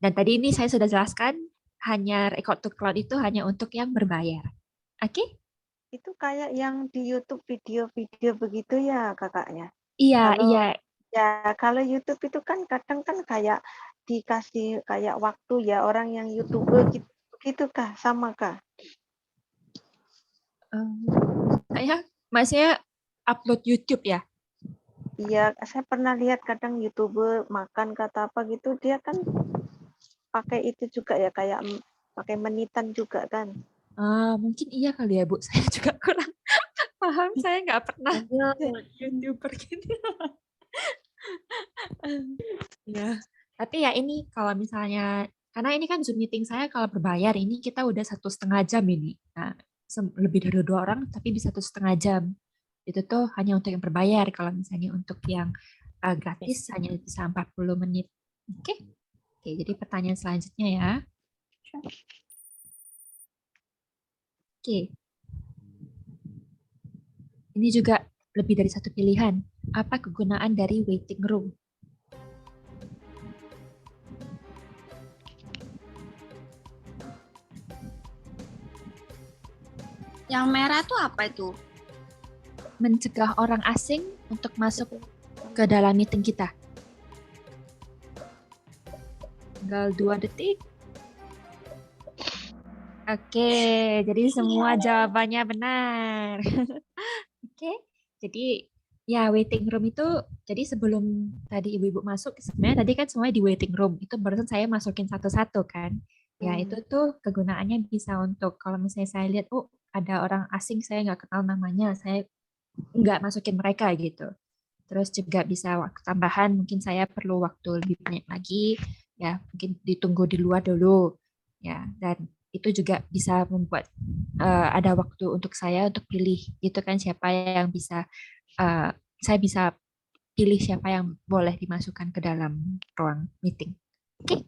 Dan tadi ini saya sudah jelaskan, hanya record to cloud itu hanya untuk yang berbayar. Oke? Itu kayak yang di YouTube video-video begitu ya kakaknya. Iya, Kalau iya. ya kalau YouTube itu kan kadang kan kayak dikasih kayak waktu ya orang yang YouTuber gitu kah, sama kah? Maksudnya upload YouTube ya? Iya, saya pernah lihat kadang YouTuber makan kata apa gitu, dia kan pakai itu juga ya, kayak pakai menitan juga kan. Mungkin iya kali ya Bu, saya juga kurang paham, saya nggak pernah jadi YouTuber gitu. Ya, tapi ya ini kalau misalnya, karena ini kan Zoom meeting saya kalau berbayar, ini kita udah 1,5 jam ini. Nah, lebih dari 2 orang, tapi bisa 1,5 jam. Itu tuh hanya untuk yang berbayar, kalau misalnya untuk yang gratis hanya bisa 40 menit. Oke? Oke, jadi pertanyaan selanjutnya ya. Oke. Ini juga lebih dari satu pilihan. Apa kegunaan dari waiting room? Yang merah itu apa itu? Mencegah orang asing untuk masuk ke dalam meeting kita. Tinggal 2 detik. Oke, jadi semua jawabannya benar. Oke, jadi ya waiting room itu, jadi sebelum tadi ibu-ibu masuk, sebenarnya tadi kan semuanya di waiting room. Itu barusan saya masukin satu-satu kan. Ya itu tuh kegunaannya bisa untuk kalau misalnya saya lihat, oh ada orang asing saya nggak kenal namanya, saya nggak masukin mereka gitu. Terus juga bisa waktu tambahan, mungkin saya perlu waktu lebih banyak lagi, ya mungkin ditunggu di luar dulu, ya. Dan itu juga bisa membuat ada waktu untuk saya untuk pilih gitu kan, siapa yang bisa saya bisa pilih siapa yang boleh dimasukkan ke dalam ruang meeting. Oke.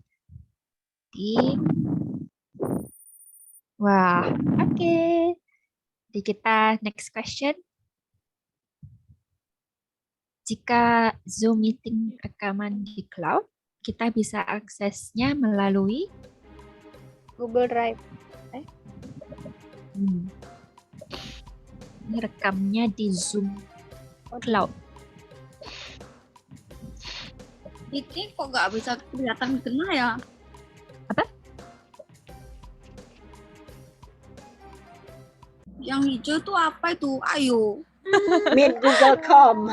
Wah, oke. Jadi kita next question. Jika Zoom meeting rekaman di cloud, kita bisa aksesnya melalui Google Drive. Ini rekamnya di Zoom Cloud. Ini kok nggak bisa kelihatan kena ya? Apa? Yang hijau tuh apa itu? Ayo. Meet Google.com.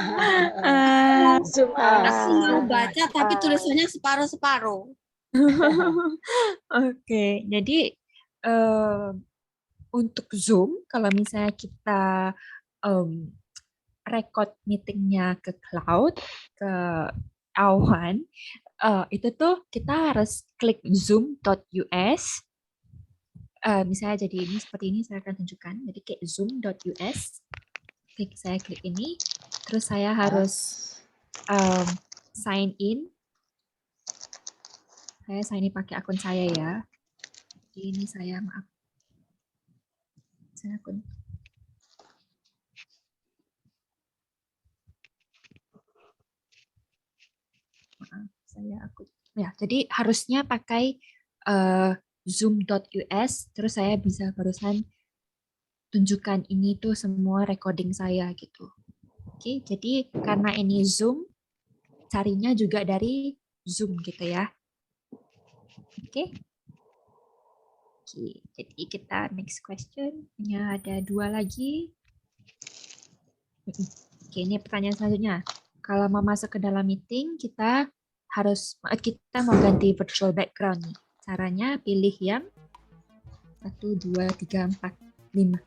Zoom Aku mau baca tapi tulisannya separuh-separuh. Oke, jadi untuk Zoom, kalau misalnya kita record meetingnya ke cloud, ke awan, itu tuh kita harus klik zoom.us. Misalnya jadi ini seperti ini, saya akan tunjukkan. Jadi kayak zoom.us, saya klik ini, terus saya harus sign in. Saya sign in pakai akun saya ya. Ini saya, maaf. Saya akun. Maaf, saya akun. Ya, jadi harusnya pakai zoom.us, terus saya bisa barusan tunjukkan ini tuh semua recording saya gitu. Oke, jadi karena ini Zoom, carinya juga dari Zoom gitu ya. Oke. Oke, jadi kita next question. Hanya ada 2 lagi. Oke, ini pertanyaan selanjutnya. Kalau mau masuk ke dalam meeting, kita mau ganti virtual background nih. Caranya pilih yang 1, 2, 3, 4, 5.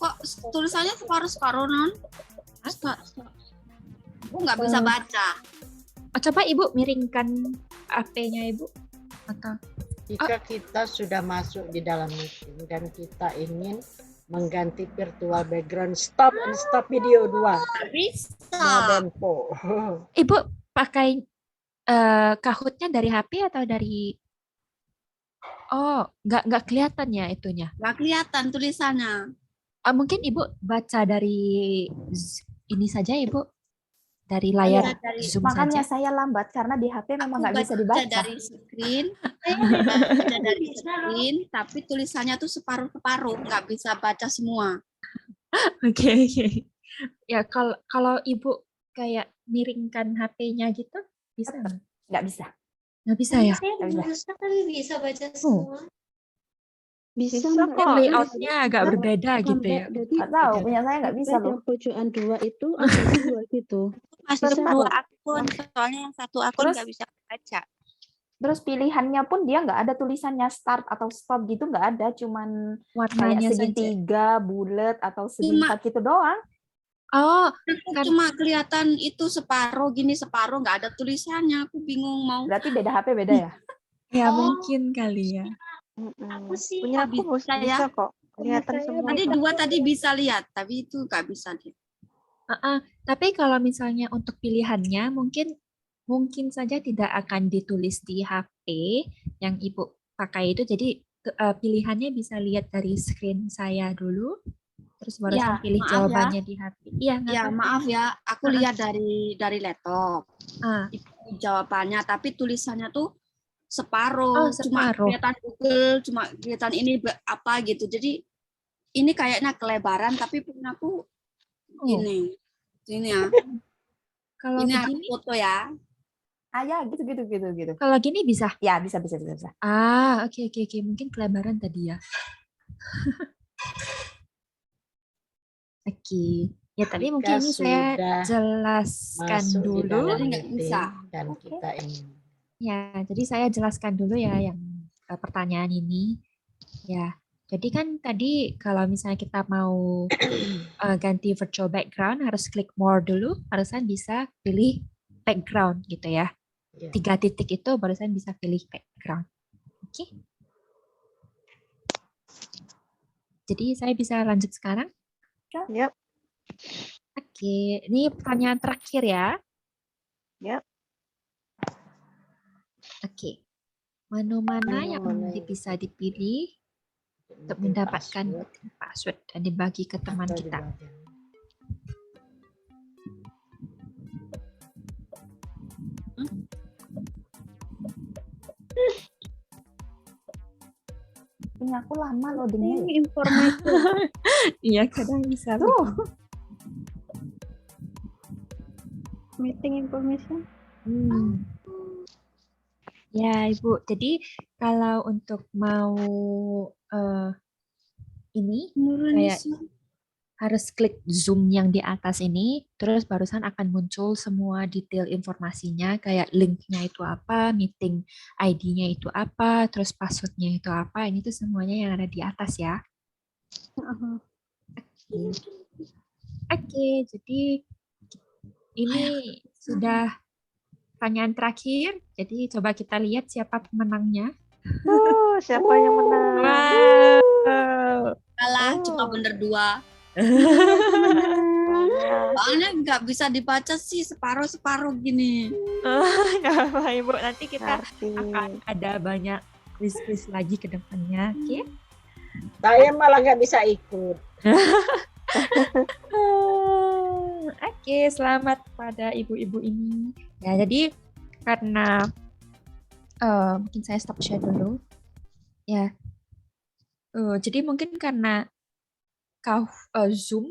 Kok tulisannya separuh-separuh, Non? Aku nggak bisa baca. Coba Ibu miringkan HP-nya Ibu. Atau Jika kita sudah masuk di dalam meeting dan kita ingin mengganti virtual background, stop and stop video 2. Bisa. Ibu pakai Kahoot-nya dari HP atau dari nggak kelihatan ya itunya. Nggak kelihatan tulisannya. Mungkin Ibu baca dari ini saja Ibu. dari layar Baca dari Zoom Makanya saja? saya lambat karena di HP memang aku nggak bisa baca dibaca. dari screen, baca dari screen, tapi tulisannya tuh separuh-separuh, nggak bisa baca semua. Oke, oke. Ya, kalau kalau Ibu kayak miringkan HP-nya gitu, bisa nggak? Nggak bisa. Nggak bisa Tapi ya? saya Nggak bisa. berusaha kan bisa baca Oh, semua. Bisa Bisa Mbak. mungkin kok. layout-nya agak berbeda gitu Sampai ya. jadi Nggak tahu, Beda. punya saya nggak bisa iPad loh. yang pojokan 2 itu ada 2 gitu. Masih Terus dua Mas, akun, soalnya yang satu akun Terus nggak bisa baca. terus pilihannya pun dia nggak ada tulisannya start atau stop gitu, nggak ada, cuman kayak Warnanya saja. segitiga, bulat atau segi Cuma 4 gitu doang. Oh, aku kan cuma kelihatan itu separuh gini separuh, nggak ada tulisannya. Aku bingung mau. Berarti beda HP beda ya? ya Oh, mungkin kali ya. aku sih punya aku Bisa ya. bisa kok. Kelihatan saya semua Tadi kok. 2 tadi bisa lihat, tapi itu nggak bisa lihat. Tapi kalau misalnya untuk pilihannya mungkin saja tidak akan ditulis di HP yang Ibu pakai itu. Jadi pilihannya bisa lihat dari screen saya dulu, terus barusan Ya, pilih maaf ya. jawabannya di HP. Iya, nggak Ya, apa-apa. maaf ya, aku lihat dari laptop. Ah, Itu jawabannya, tapi tulisannya tuh separuh, oh, cuma separuh. kelihatan Google, cuma kelihatan ini apa gitu. Jadi ini kayaknya kelebaran, tapi punya aku Oh, gini. Ini ya, kalau ini aku begini, foto ya. Ah ya, gitu. kalau gini bisa. Ya, bisa. Oke. Mungkin kelebaran tadi ya. Oke. Ya, tadi Jika mungkin ini saya sudah jelaskan masuk di dulu. dalam Jadi nggak bisa. meeting dan kita ingin Ya, jadi saya jelaskan dulu ya yang pertanyaan ini. Ya, jadi kan tadi kalau misalnya kita mau ganti virtual background harus klik more dulu, barusan bisa pilih background gitu ya. ya. 3 titik itu barusan bisa pilih background. Oke. Jadi saya bisa lanjut sekarang? Yap. Oke, ini pertanyaan terakhir ya. Yap. Oke. Menu-mana yang Menu-mana yang bisa dipilih untuk Mungkin mendapatkan password password dan dibagi ke teman atau kita. dibagian. Punya aku lama loadingnya. Ini informasi. Iya, kadang bisa. Meeting information. Ya, Ibu. Jadi kalau untuk mau ini kayak harus klik Zoom yang di atas ini, terus barusan akan muncul semua detail informasinya, kayak linknya itu apa, meeting ID-nya itu apa, terus passwordnya itu apa, ini tuh semuanya yang ada di atas ya. Oke, jadi ini sudah pertanyaan terakhir, jadi coba kita lihat siapa pemenangnya. Siapa yang menang? Wow. Kalah, cuma bener 2. Soalnya nggak bisa dibaca sih separuh-separuh gini. Nggak apa-apa, Ibu. Nanti kita Ngerti. akan ada banyak quiz-quiz lagi ke depannya. Oke? Saya malah nggak bisa ikut. Oke, selamat pada ibu-ibu ini. Ya, jadi karena mungkin saya stop share dulu. Ya. Jadi mungkin karena Zoom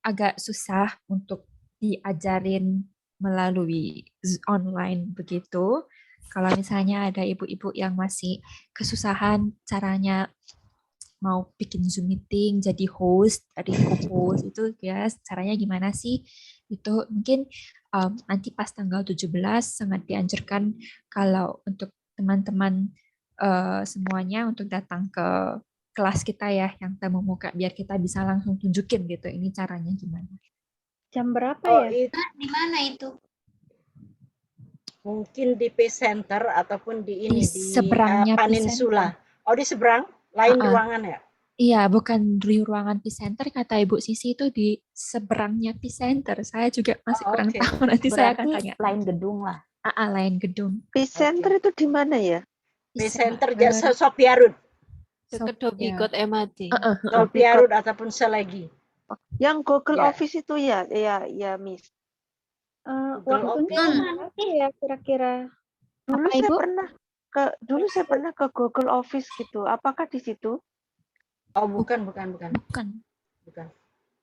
agak susah untuk diajarin melalui online begitu. Kalau misalnya ada ibu-ibu yang masih kesusahan caranya mau bikin Zoom meeting, jadi host, dari co-host itu ya caranya gimana sih? Itu mungkin nanti pas tanggal 17 sangat dianjurkan kalau untuk teman-teman semuanya untuk datang ke kelas kita ya yang temu muka biar kita bisa langsung tunjukin gitu ini caranya gimana. Jam berapa Oh, ya? itu Di mana itu? mungkin di Peace Center ataupun di ini Di seberangnya Peace Peninsula. Center. Oh, di seberang? Lain ruangan ya? Iya, bukan di ruangan Peace Center, kata Ibu Sisi itu di seberangnya Peace Center. Saya juga masih kurang oke. tahu, nanti saya akan Berarti tanya. lain gedung lah. Lain gedung. Peace Center itu di mana ya? Peace Center jasa Sophia Road. Dekat Dhoby MAD. Sophia Road ataupun Selegi. Yang Google Ya. Office itu ya, Miss. Google Waktunya Office. kemana sih ya kira-kira? Dulu Apa, saya Ibu? pernah ke Google Office gitu. Apakah di situ? Oh, bukan. Bukan. Bukan.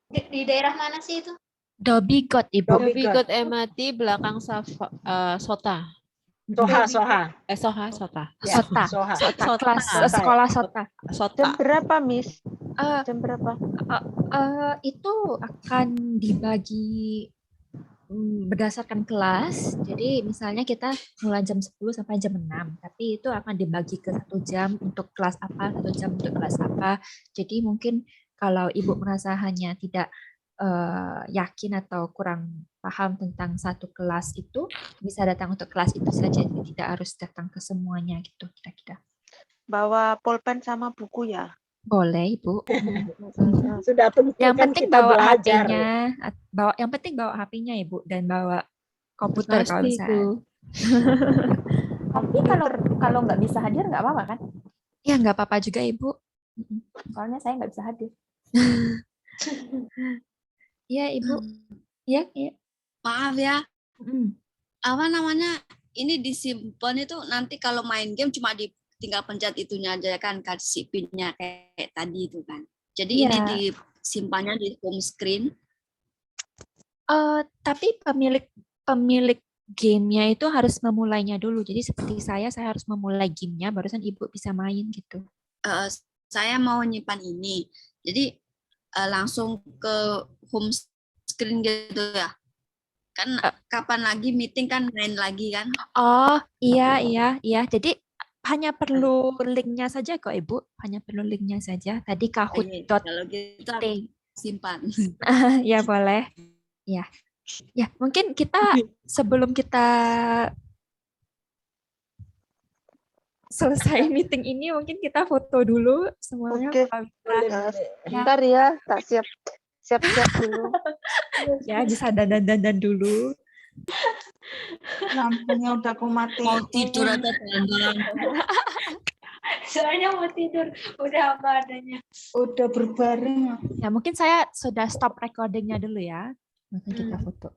Di daerah mana sih itu? Dhoby Ghaut, Ibu. Dhoby Dhoby Ghaut. Ghaut MRT belakang Sota. Soha. Sota. Ya, Sota. Soha. Kelas Sota. sekolah Sota. Jam berapa, Miss? Eh, Jam berapa? itu akan dibagi berdasarkan kelas. Jadi misalnya kita mulai jam 10 sampai jam 6, tapi itu akan dibagi ke 1 jam untuk kelas apa, 1 jam untuk kelas apa. Jadi mungkin kalau Ibu merasa hanya tidak yakin atau kurang paham tentang satu kelas itu, bisa datang untuk kelas itu saja, jadi tidak harus datang ke semuanya gitu kira-kira. Bawa pulpen sama buku ya? Boleh, Ibu. Sudah tentu Yang kan penting kita bawa belajar. HP-nya, yang penting bawa HP-nya, Ibu, dan bawa komputer kalau Pasti bisa. itu. Tapi kalau nggak bisa hadir nggak apa-apa kan? Ya, nggak apa-apa juga, Ibu. Soalnya saya nggak bisa hadir. Iya, Ibu. Iya. Maaf ya, Mm. apa namanya, ini disimpan itu nanti kalau main game cuma tinggal pencet itunya aja kan, kasih pinnya kayak tadi itu kan. Jadi ini Iya. disimpannya di home screen. Tapi pemilik gamenya itu harus memulainya dulu. Jadi seperti saya harus memulai gamenya, barusan Ibu bisa main gitu. Saya mau nyimpan ini, jadi langsung ke home screen gitu ya. Kan kapan lagi meeting kan main lagi kan? Oh, iya. Jadi hanya perlu linknya saja kok, Ibu. Hanya perlu linknya saja. Tadi kahoot.t. Kalau gitu simpan. Ya, boleh. Ya, mungkin kita sebelum kita selesai meeting ini, mungkin kita foto dulu semuanya. Oke. Bentar ya, tak siap-siap dulu. Ya, bisa dandan dulu. Lampunya udah aku matiin. Mau tidur atau jalan-jalan? Soalnya mau tidur, udah apa adanya. Udah berbaring. Ya, mungkin saya sudah stop recordingnya dulu ya. Maka kita foto.